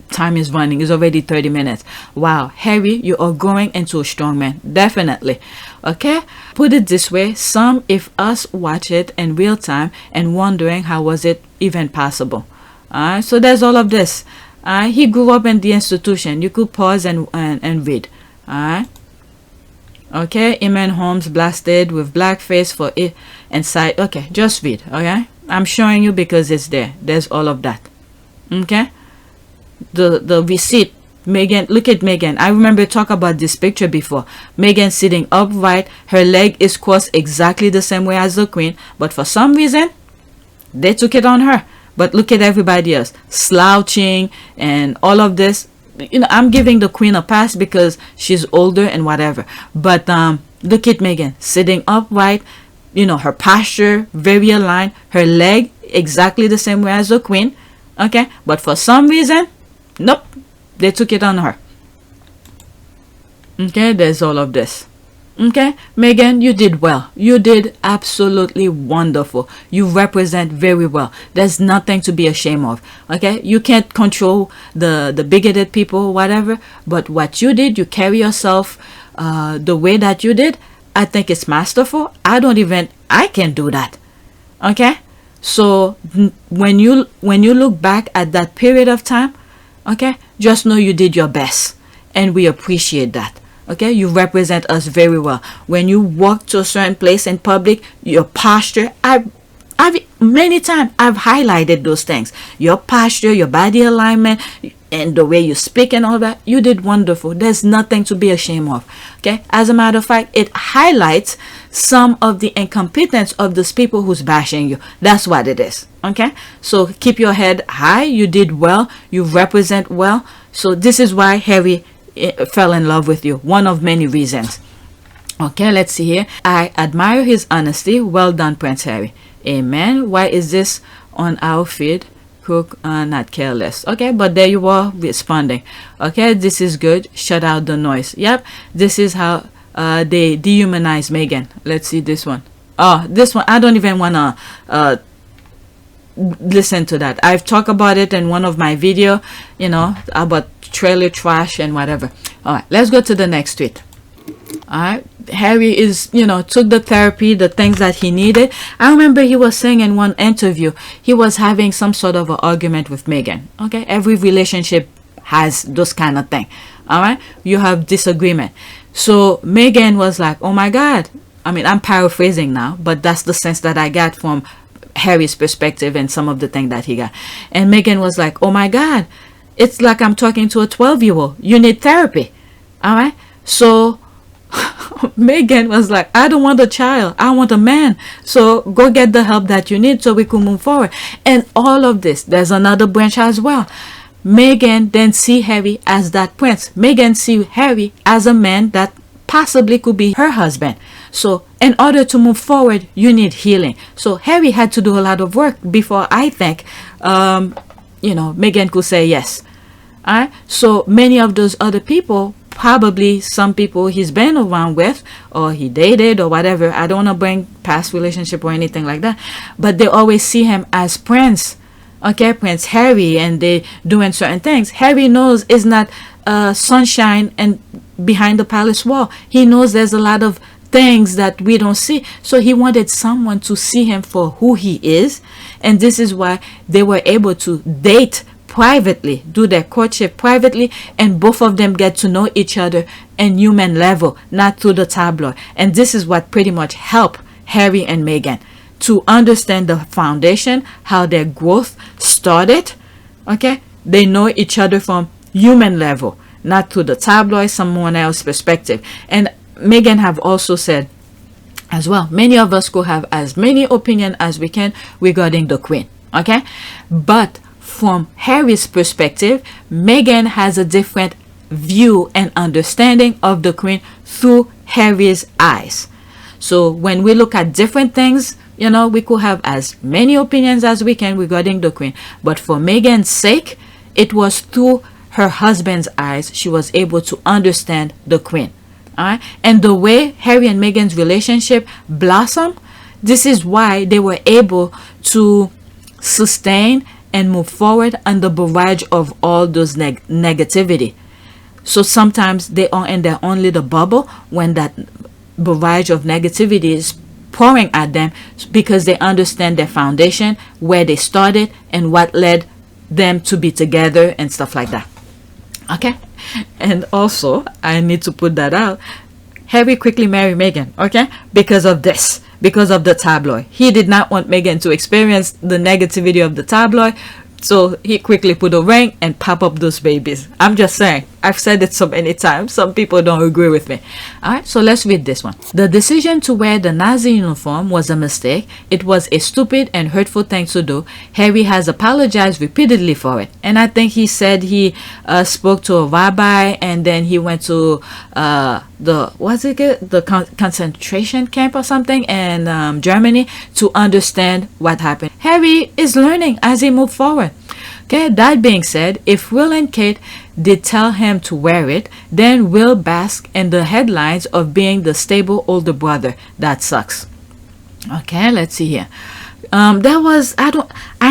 time is running. It's already 30 minutes. Wow, Harry, you are growing into a strong man. Definitely. Okay, put it this way, some if us watch it in real time and wondering how was it even possible. Alright, so there's all of this. He grew up in the institution. You could pause and read. Alright, okay, Iman Holmes blasted with blackface for it inside. Okay, just read. Okay, I'm showing you because it's there. There's all of that. Okay, the receipt. Meghan, look at Meghan. I remember talk about this picture before. Meghan sitting upright, her leg is crossed exactly the same way as the queen, but for some reason they took it on her. But look at everybody else slouching and all of this. You know, I'm giving the queen a pass because she's older and whatever, but look at Meghan sitting upright. You know, her posture very aligned, her leg exactly the same way as the Queen. Okay, but for some reason, nope, they took it on her. Okay, there's all of this. Okay, Meghan, you did well. You did absolutely wonderful. You represent very well. There's nothing to be ashamed of. Okay, you can't control the bigoted people, whatever. But what you did, you carry yourself the way that you did. I think it's masterful. I can't do that. Okay, so when you look back at that period of time, okay, just know you did your best, and we appreciate that. Okay, you represent us very well. When you walk to a certain place in public, your posture, I've many times I've highlighted those things. Your posture, your body alignment, and the way you speak and all that, you did wonderful. There's nothing to be ashamed of. Okay, as a matter of fact, it highlights some of the incompetence of those people who's bashing you. That's what it is. Okay, so keep your head high. You did well. You represent well. So this is why Harry fell in love with you. One of many reasons. Okay, let's see here. I admire his honesty. Well done, Prince Harry. Amen. Why is this on our feed? Cook, not careless. Okay, but there you are responding. Okay, this is good. Shut out the noise. Yep, this is how they dehumanize Meghan. Let's see this one. Oh, this one, I don't even want to listen to that. I've talked about it in one of my video, you know, about trailer trash and whatever. All right, let's go to the next tweet. All right, Harry is, you know, took the therapy, the things that he needed. I remember he was saying in one interview he was having some sort of an argument with Meghan. Okay, every relationship has those kind of thing. All right, you have disagreement. So Meghan was like, oh my God. I mean, I'm paraphrasing now, but that's the sense that I got from Harry's perspective and some of the thing that he got. And Meghan was like, oh my God, it's like I'm talking to a 12-year-old. You need therapy. All right, so Meghan was like, I don't want a child, I want a man, so go get the help that you need so we can move forward. And all of this, there's another branch as well. Meghan then see Harry as that prince. Meghan see Harry as a man that possibly could be her husband. So in order to move forward, you need healing. So Harry had to do a lot of work before I think you know, Meghan could say yes. All right, so many of those other people, probably some people he's been around with or he dated or whatever, I don't want to bring past relationship or anything like that, but they always see him as Prince. Okay, Prince Harry, and they doing certain things. Harry knows it's not sunshine and behind the palace wall. He knows there's a lot of things that we don't see, so he wanted someone to see him for who he is. And this is why they were able to date privately, do their courtship privately, and both of them get to know each other in human level, not through the tabloid. And this is what pretty much helped Harry and Meghan to understand the foundation, how their growth started. Okay, they know each other from human level, not through the tabloid, someone else's perspective. And Meghan have also said as well, many of us could have as many opinions as we can regarding the Queen. Okay, but from Harry's perspective, Meghan has a different view and understanding of the Queen through Harry's eyes. So when we look at different things, you know, we could have as many opinions as we can regarding the Queen, but for Meghan's sake, it was through her husband's eyes she was able to understand the Queen. All right, and the way Harry and Meghan's relationship blossomed, this is why they were able to sustain and move forward under barrage of all those negativity. So sometimes they are in their own little bubble when that barrage of negativity is pouring at them, because they understand their foundation, where they started and what led them to be together and stuff like that. Okay, and also I need to put that out, Harry quickly married Meghan, okay, because of this, because of the tabloid. He did not want Meghan to experience the negativity of the tabloid, so he quickly put a ring and pop up those babies. I'm just saying, I've said it so many times, some people don't agree with me. Alright, so let's read this one. The decision to wear the Nazi uniform was a mistake. It was a stupid and hurtful thing to do. Harry has apologized repeatedly for it. And I think he said he spoke to a rabbi, and then he went to the concentration camp or something in Germany to understand what happened. Harry Harry is learning as he moves forward. Okay, that being said, if Will and Kate did tell him to wear it, then Will bask in the headlines of being the stable older brother. That sucks. Okay, let's see here. I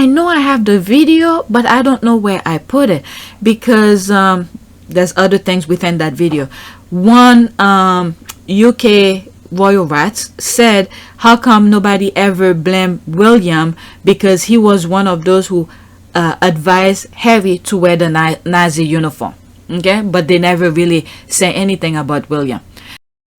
know I have the video, but I don't know where I put it because there's other things within that video. One UK royal rats said, how come nobody ever blamed William because he was one of those who advised Harry to wear the Nazi uniform. Okay, but they never really say anything about William.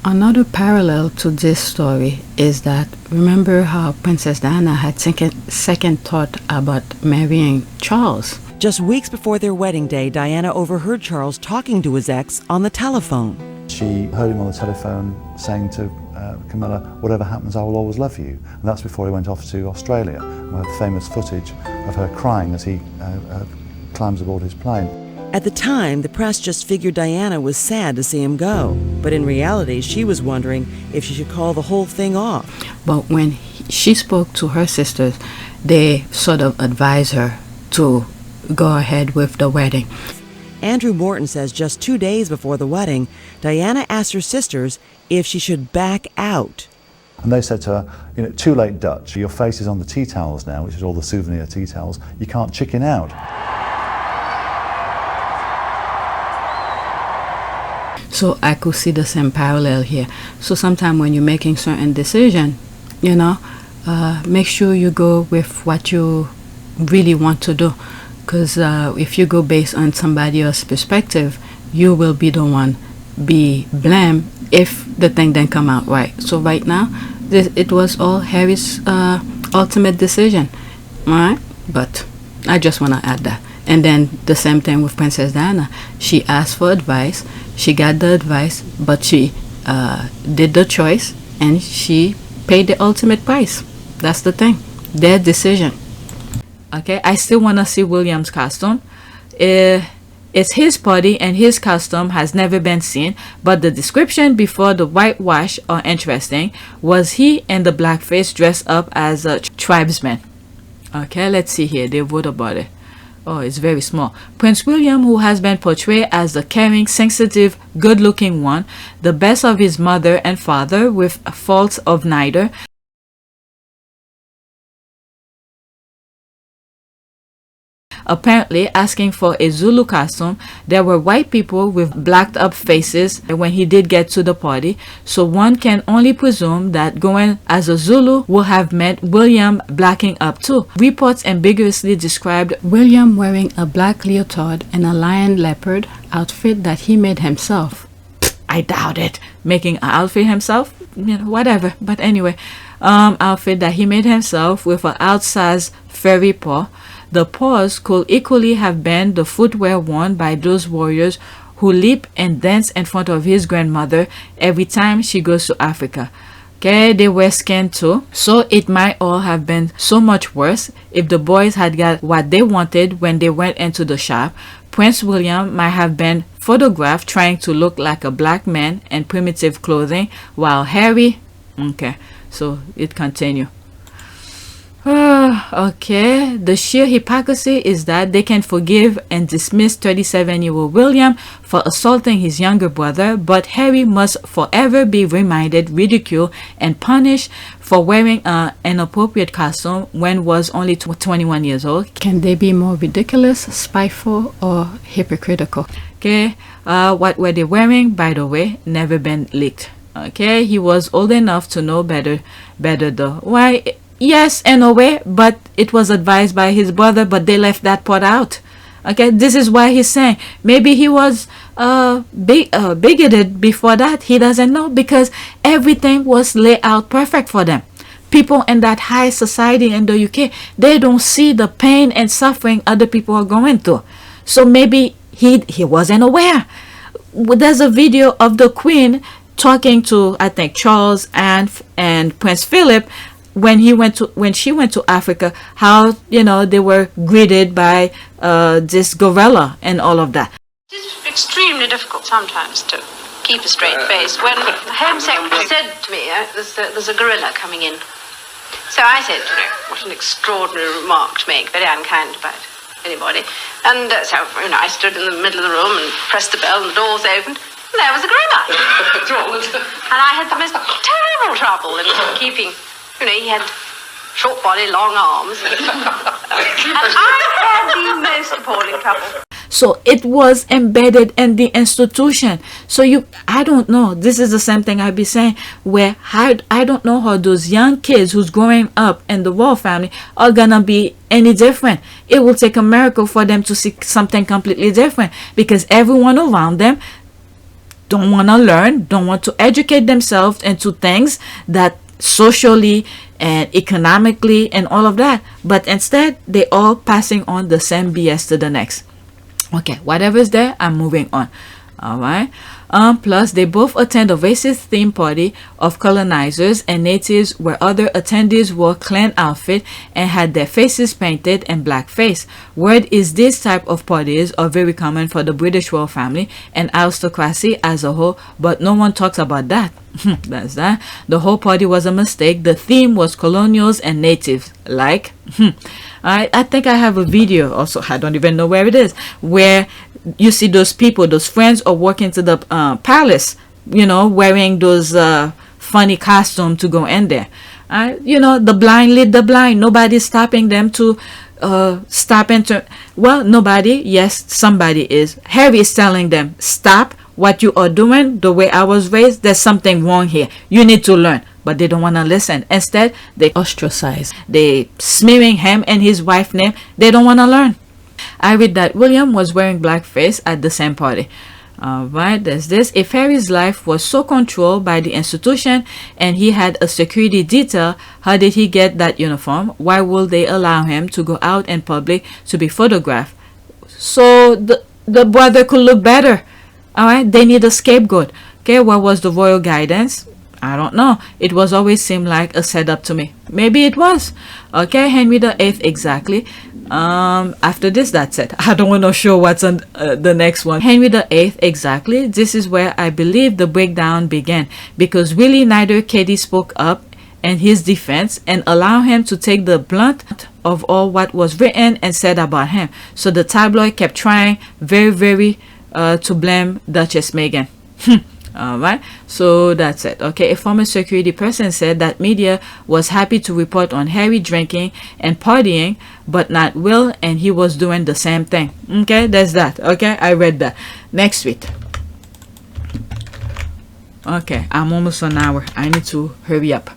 Another parallel to this story is that, remember how Princess Diana had second thought about marrying Charles? Just weeks before their wedding day, Diana overheard Charles talking to his ex on the telephone. She heard him on the telephone saying to Camilla, whatever happens, I will always love you. And that's before he went off to Australia. And we have famous footage of her crying as he climbs aboard his plane. At the time, the press just figured Diana was sad to see him go. But in reality, she was wondering if she should call the whole thing off. But when she spoke to her sisters, they sort of advised her to go ahead with the wedding. Andrew Morton says just 2 days before the wedding, Diana asked her sisters if she should back out. And they said to her, too late, Dutch. Your face is on the tea towels now, which is all the souvenir tea towels. You can't chicken out. So I could see the same parallel here. So sometime when you're making certain decision, make sure you go with what you really want to do. Because if you go based on somebody else's perspective, you will be the one be blamed if the thing then come out right. So right now, it was all Harry's ultimate decision, all right? But I just want to add that. And then the same thing with Princess Diana. She asked for advice, she got the advice, but she did the choice and she paid the ultimate price. That's the thing, their decision. Okay, I still want to see William's costume. It's his party and his costume has never been seen, but the description before the whitewash are interesting. Was he in the blackface dressed up as a tribesman? Okay, let's see here, they wrote about it. Oh, it's very small. Prince William, who has been portrayed as the caring, sensitive, good-looking one, the best of his mother and father with faults of neither, apparently asking for a Zulu costume. There were white people with blacked up faces when he did get to the party, so one can only presume that going as a Zulu would have meant William blacking up too. Reports ambiguously described William wearing a black leotard and a lion leopard outfit that he made himself. I doubt it. Making an outfit himself? Whatever. But anyway, outfit that he made himself with an outsized furry paw. The paws could equally have been the footwear worn by those warriors who leap and dance in front of his grandmother every time she goes to Africa. Okay, they were scanned too, so it might all have been so much worse if the boys had got what they wanted when they went into the shop. Prince William might have been photographed trying to look like a black man in primitive clothing, while Harry... Okay, so it continues. Okay, the sheer hypocrisy is that they can forgive and dismiss 37-year-old William for assaulting his younger brother, but Harry must forever be reminded, ridiculed, and punished for wearing an inappropriate costume when was only 21 years old. Can they be more ridiculous, spiteful, or hypocritical? Okay, what were they wearing, by the way, never been leaked. Okay, he was old enough to know better though. Why? Yes, in a way, but it was advised by his brother, but they left that part out. Okay, this is why he's saying maybe he was bigoted before that. He doesn't know, because everything was laid out perfect for them. People in that high society in the UK, they don't see the pain and suffering other people are going through. So maybe he wasn't aware. There's a video of the Queen talking to, I think, Charles and Prince Philip when she went to Africa, how they were greeted by this gorilla and all of that. It's extremely difficult sometimes to keep a straight face. When the Home Secretary said to me, there's a gorilla coming in, So I said, you know, what an extraordinary remark to make, very unkind about anybody. And so, you know, I stood in the middle of the room and pressed the bell and the doors opened. And there was a groomer. And I had the most terrible trouble in keeping, you know, he had short body, long arms. And I had the most appalling trouble. So it was embedded in the institution. So I don't know. This is the same thing I be saying, where I don't know how those young kids who's growing up in the royal family are gonna be any different. It will take a miracle for them to see something completely different, because everyone around them don't want to learn, don't want to educate themselves into things that socially and economically and all of that, but instead they all passing on the same BS to the next. Okay, whatever is there, I'm moving on. All right. Plus, they both attend a racist theme party of colonizers and natives, where other attendees wore clan outfit and had their faces painted in blackface. Word is these type of parties are very common for the British royal family and aristocracy as a whole, but no one talks about that. That's that. The whole party was a mistake. The theme was colonials and natives. Like, I think I have a video also, I don't even know where it is, where you see those people, those friends are walking to the palace, you know, wearing those funny costumes to go in there. You know, the blind lead the blind. Nobody's stopping them to stop and turn. Well, nobody. Yes, somebody is. Harry is telling them, stop what you are doing. The way I was raised, there's something wrong here. You need to learn. But they don't want to listen. Instead, they ostracize. They smearing him and his wife's name. They don't want to learn. I read that William was wearing blackface at the same party. Alright, there's this. If Harry's life was so controlled by the institution and he had a security detail, how did he get that uniform? Why will they allow him to go out in public to be photographed? So the brother could look better. Alright, they need a scapegoat. Okay, what was the royal guidance? I don't know. It was always seemed like a setup to me. Maybe it was. Okay, Henry VIII exactly. After this, that's it. I don't want to show what's on the next one. Henry VIII exactly. This is where I believe the breakdown began, because really neither Katie spoke up in his defense and allow him to take the blunt of all what was written and said about him. So the tabloid kept trying very to blame Duchess Meghan. Alright, so that's it. Okay, a former security person said that media was happy to report on Harry drinking and partying, but not Will, and he was doing the same thing. Okay, there's that. Okay, I read that. Next tweet. Okay, I'm almost an hour. I need to hurry up.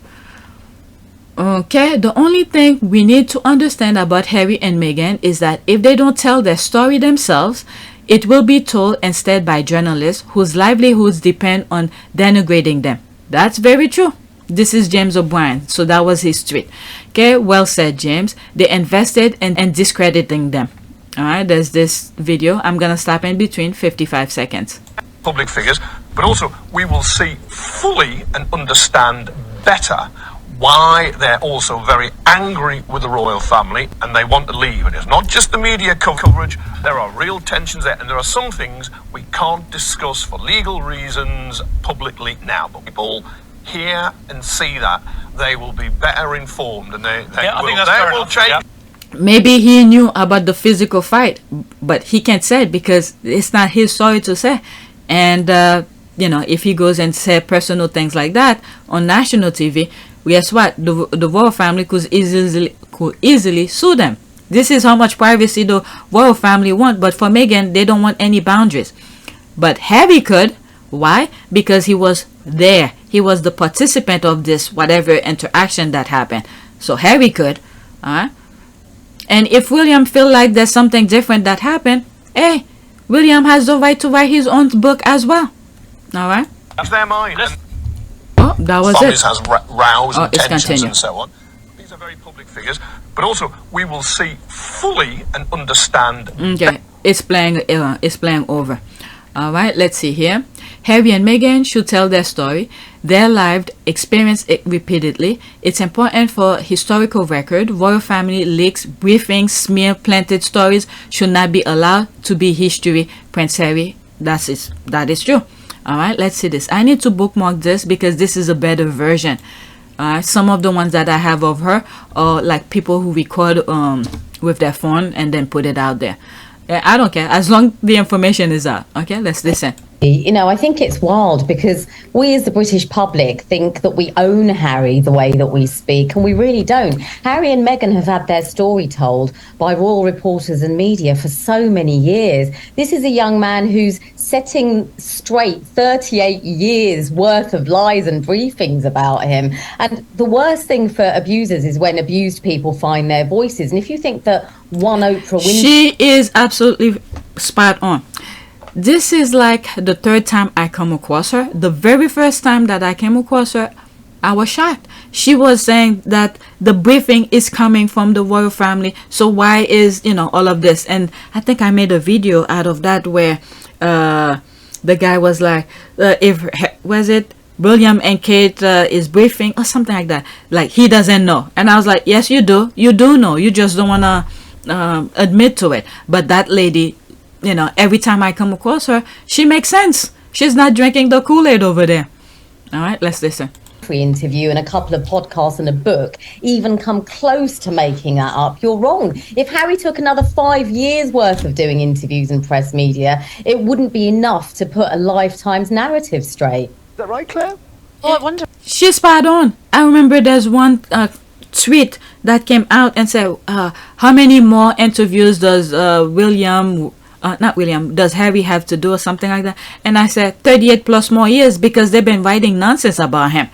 Okay, the only thing we need to understand about Harry and Meghan is that if they don't tell their story themselves, it will be told instead by journalists whose livelihoods depend on denigrating them. That's very true. This is James O'Brien, so that was his tweet. Okay, well said, James. They invested in discrediting them. Alright, there's this video. I'm gonna stop in between 55 seconds. Public figures, but also we will see fully and understand better why they're also very angry with the royal family and they want to leave. And it's not just the media coverage, there are real tensions there, and there are some things we can't discuss for legal reasons publicly now, but people hear and see that, they will be better informed, and they will change. Yeah. Maybe he knew about the physical fight, but he can't say it because it's not his story to say. And you know, if he goes and say personal things like that on national TV, guess what? The royal family could easily sue them. This is how much privacy the royal family want. But for Meghan, they don't want any boundaries. But Harry could. Why? Because he was there. He was the participant of this whatever interaction that happened. So Harry could. And if William feel like there's something different that happened, hey, William has the right to write his own book as well. All right. That's their mind. Oh, that was Families it. has rows and tensions continue. and so on. These are very public figures, but also we will see fully and understand. Okay, it's playing over. All right, let's see here. Harry and Meghan should tell their story, their lived experience repeatedly. It's important for historical record. Royal family leaks, briefings, smear planted stories should not be allowed to be history. Prince Harry, that is true. All right, let's see this. I need to bookmark this because this is a better version. Some of the ones that I have of her are like people who record with their phone and then put it out there. I don't care as long the information is out. Okay, let's listen. You know, I think it's wild because we as the British public think that we own Harry the way that we speak, and we really don't. Harry and Meghan have had their story told by royal reporters and media for so many years. This is a young man who's setting straight 38 years worth of lies and briefings about him. And the worst thing for abusers is when abused people find their voices. And if you think that one Oprah Winfrey... She is absolutely spot on. This is like the third time I come across her. The very first time that I came across her, I was shocked. She was saying that the briefing is coming from the royal family. So why is, you know, all of this? And I think I made a video out of that where the guy was like, was it William and Kate is briefing or something like that? Like, he doesn't know. And I was like, yes, you do. You do know. You just don't want to admit to it. But that lady, you know, every time I come across her, she makes sense. She's not drinking the Kool-Aid over there. All right, let's listen. Interview and a couple of podcasts and a book even come close to making that up. You're wrong. If Harry took another 5 years worth of doing interviews and press media, it wouldn't be enough to put a lifetime's narrative straight. Is that right, Claire? Well, I wonder. She's spot on. I remember there's one tweet that came out and said, how many more interviews does does Harry have to do or something like that? And I said 38 plus more years because they've been writing nonsense about him.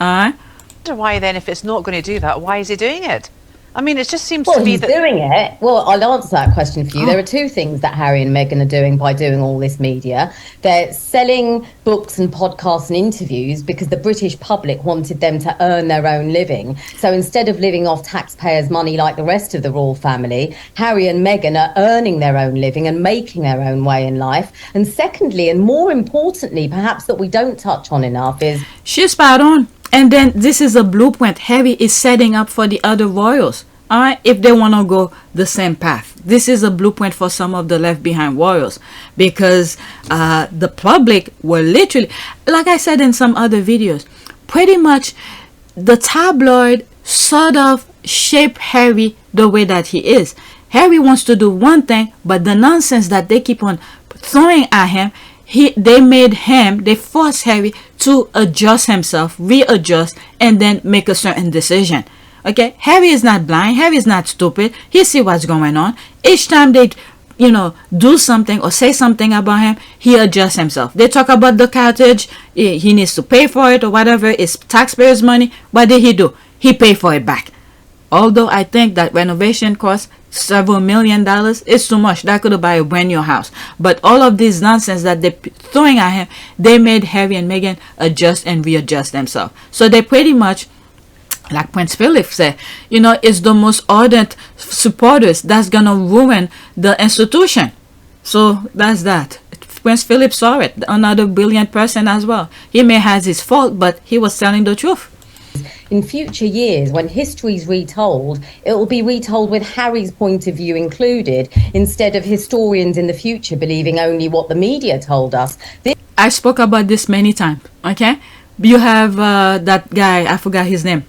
I wonder why then, if it's not going to do that, why is he doing it? I mean, it just seems to be he's that... doing it. Well, I'll answer that question for you. There are two things that Harry and Meghan are doing by doing all this media. They're selling books and podcasts and interviews because the British public wanted them to earn their own living. So instead of living off taxpayers' money like the rest of the royal family, Harry and Meghan are earning their own living and making their own way in life. And secondly, and more importantly, perhaps that we don't touch on enough, is... She's spot on. And then this is a blueprint Harry is setting up for the other royals. All right, if they want to go the same path. This is a blueprint for some of the left behind royals, because the public were literally, like I said in some other videos, pretty much the tabloid sort of shaped Harry the way that he is. Harry wants to do one thing, but the nonsense that they keep on throwing at him, they forced Harry to adjust himself, readjust, and then make a certain decision. Okay, Harry is not blind. Harry is not stupid. He see what's going on. Each time they, do something or say something about him, he adjusts himself. They talk about the cottage. He needs to pay for it or whatever. It's taxpayers' money. What did he do? He paid for it back. Although I think that renovation costs several $1 million, it's too much. That could buy a brand new house. But all of this nonsense that they're throwing at him, they made Harry and Meghan adjust and readjust themselves. So they pretty much, like Prince Philip said, it's the most ardent supporters that's gonna ruin the institution. So that's that. Prince Philip saw it. Another brilliant person as well. He may have his fault, but he was telling the truth. In future years, when history's retold, it will be retold with Harry's point of view included, instead of historians in the future believing only what the media told us. I spoke about this many times, okay? You have that guy, I forgot his name,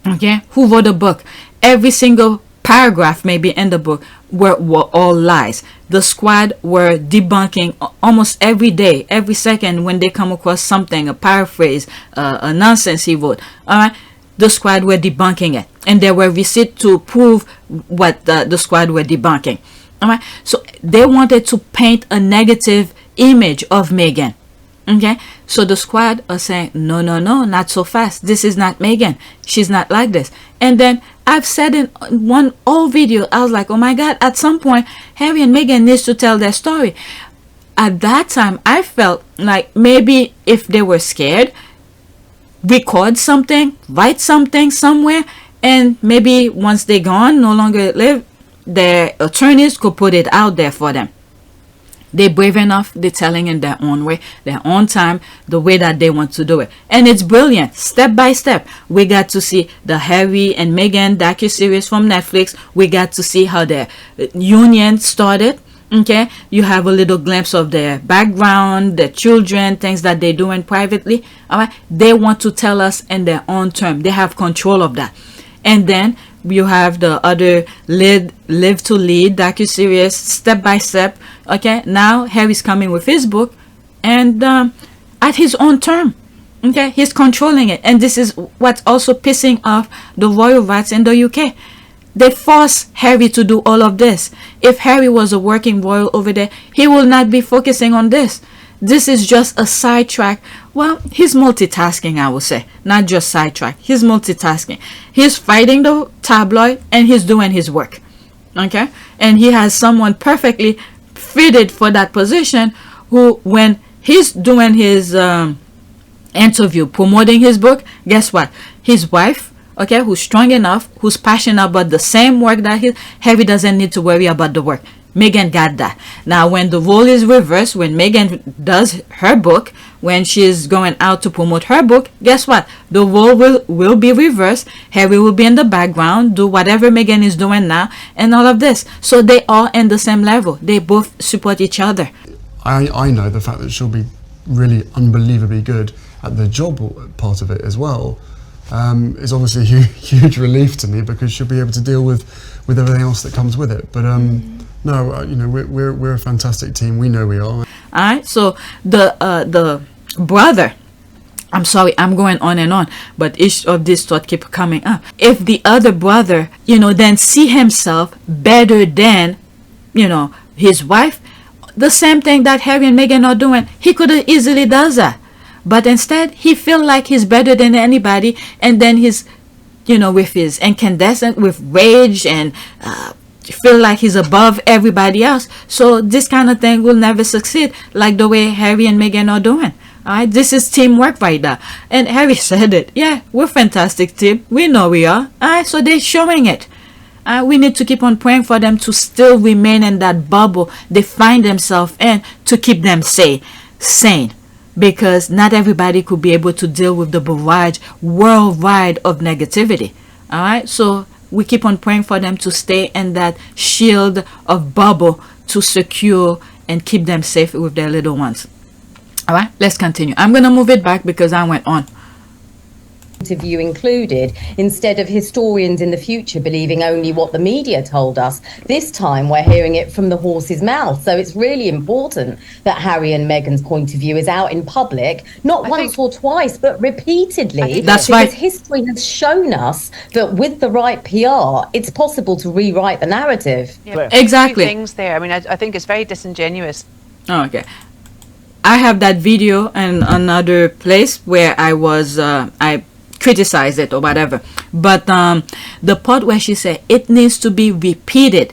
okay, who wrote a book. Every single paragraph maybe in the book were all lies. The squad were debunking almost every day, every second when they come across something, a paraphrase, a nonsense he wrote. All right, the squad were debunking it, and there were receipts to prove what the squad were debunking. All right, so they wanted to paint a negative image of Meghan. Okay, so the squad are saying, no, not so fast. This is not Meghan. She's not like this. And then I've said in one old video, I was like, oh my God, at some point, Harry and Meghan needs to tell their story. At that time, I felt like maybe if they were scared, record something, write something somewhere, and maybe once they're gone, no longer live, their attorneys could put it out there for them. They're brave enough. They're telling in their own way, their own time, the way that they want to do it. And it's brilliant. Step by step, we got to see the Harry and Meghan docuseries from Netflix. We got to see how their union started. Okay, you have a little glimpse of their background, their children, things that they're doing privately. All right, they want to tell us in their own term. They have control of that. And then you have the other live to lead docuseries, step by step. Okay, now Harry's coming with his book, and at his own term. Okay, he's controlling it, and this is what's also pissing off the royal rats in the UK. They force Harry to do all of this. If Harry was a working royal over there, he will not be focusing on this. This is just a sidetrack. Well, he's multitasking, I will say. Not just sidetrack. He's multitasking. He's fighting the tabloid and he's doing his work. Okay? And he has someone perfectly fitted for that position who, when he's doing his interview, promoting his book, guess what? His wife, okay, who's strong enough, who's passionate about the same work that Harry doesn't need to worry about the work. Meghan got that. Now, when the role is reversed, when Meghan does her book, when she's going out to promote her book, guess what? The role will be reversed. Harry will be in the background, do whatever Meghan is doing now, and all of this. So they are in the same level. They both support each other. I know the fact that she'll be really unbelievably good at the job part of it as well. Is obviously a huge relief to me, because she'll be able to deal with everything else that comes with it. But no, you know, we're a fantastic team. We know we are. All right. So the brother, I'm sorry, I'm going on and on, but each of these thoughts keep coming up. If the other brother, you know, then see himself better than, you know, his wife, the same thing that Harry and Meghan are doing, he could have easily does that. But instead, he feel like he's better than anybody, and then he's, you know, with his incandescent, with rage, and feel like he's above everybody else. So this kind of thing will never succeed, like the way Harry and Meghan are doing. All right, this is teamwork right now. And Harry said it. Yeah, we're a fantastic team. We know we are. All right, so they're showing it. We need to keep on praying for them to still remain in that bubble they find themselves in, to keep them sane. Because not everybody could be able to deal with the barrage worldwide of negativity. All right, so we keep on praying for them to stay in that shield of bubble to secure and keep them safe with their little ones. All right, let's continue. I'm going to move it back because I went on. Interview included, instead of historians in the future believing only what the media told us. This time we're hearing it from the horse's mouth. So it's really important that Harry and Meghan's point of view is out in public, not once or twice, but repeatedly. That's right. Because history has shown us that with the right PR, it's possible to rewrite the narrative. Yeah, exactly. Two things there. I mean, I think it's very disingenuous. Okay. I have that video in another place where I was, I criticize it or whatever, but the part where she said it needs to be repeated,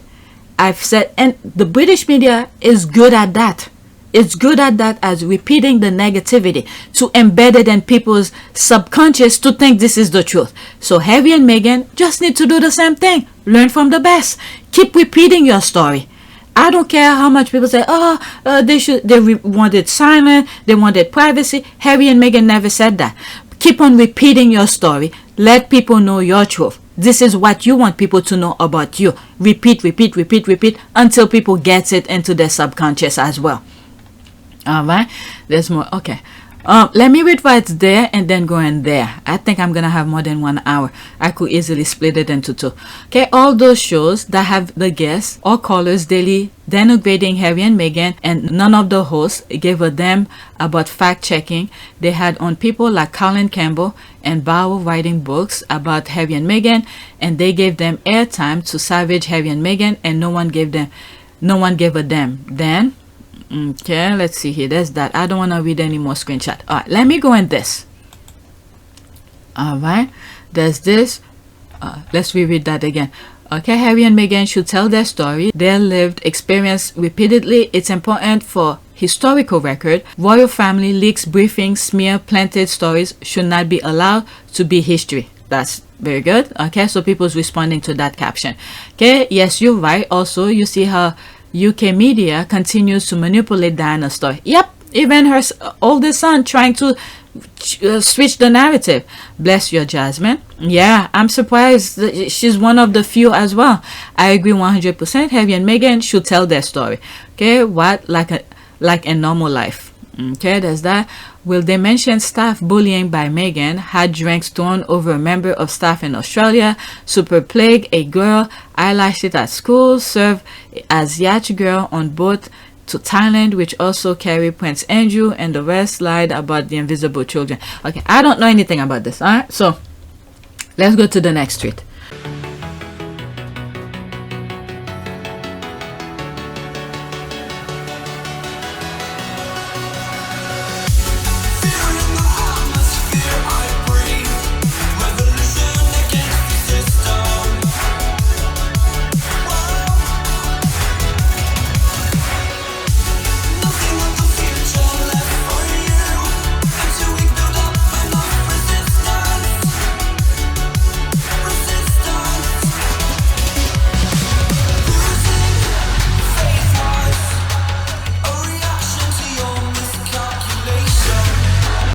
I've said, and the British media is good at that. It's good at that, as repeating the negativity to embed it in people's subconscious to think this is the truth. So Harry and Meghan just need to do the same thing. Learn from the best. Keep repeating your story. I don't care how much people say, they wanted silence, they wanted privacy. Harry and Meghan never said that. Keep on repeating your story. Let people know your truth. This is what you want people to know about you. Repeat until people get it into their subconscious as well. All right. There's more. Okay. Let me read what's there and then go in there. I think I'm gonna have more than 1 hour. I could easily split it into two. Okay, all those shows that have the guests or callers daily denigrating Harry and Meghan, and none of the hosts gave a damn about fact checking. They had on people like Colin Campbell and Bauer writing books about Harry and Meghan, and they gave them airtime to savage Harry and Meghan, and no one gave a damn. Then okay, let's see here. There's that. I don't want to read any more screenshot. All right, let me go in this. All right, there's this. Let's reread that again. Okay, Harry and Meghan should tell their story, their lived experience repeatedly. It's important for historical record. Royal family leaks, briefings, smear, planted stories should not be allowed to be history. That's very good. Okay, so people's responding to that caption. Okay, yes, you're right. Also, you see how UK media continues to manipulate Diana's story. Yep, even her oldest son trying to switch the narrative. Bless your Jasmine. Yeah, I'm surprised that she's one of the few as well. I agree 100%. Harry and Meghan should tell their story. Okay, what like a normal life. Okay, there's that. Will they mention staff bullying by Meghan? Had drinks thrown over a member of staff in Australia. Super plague a girl. Eyelashed it at school. Served as yacht girl on boat to Thailand, which also carry Prince Andrew, and the rest lied about the invisible children. Okay, I don't know anything about this. All right, so let's go to the next tweet.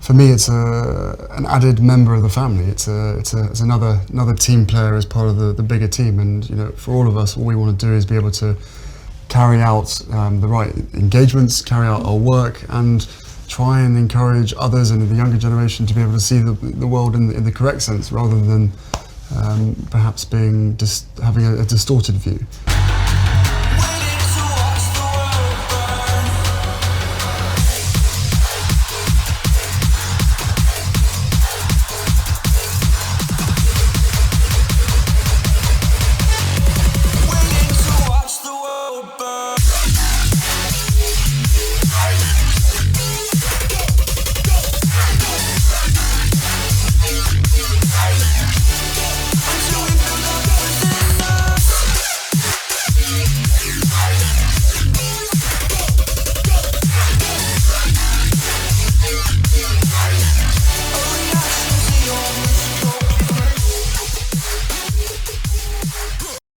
For me, it's an added member of the family. It's another team player as part of the bigger team. And you know, for all of us, all we want to do is be able to carry out the right engagements, carry out our work, and try and encourage others and the younger generation to be able to see the world in the correct sense, rather than perhaps having a distorted view.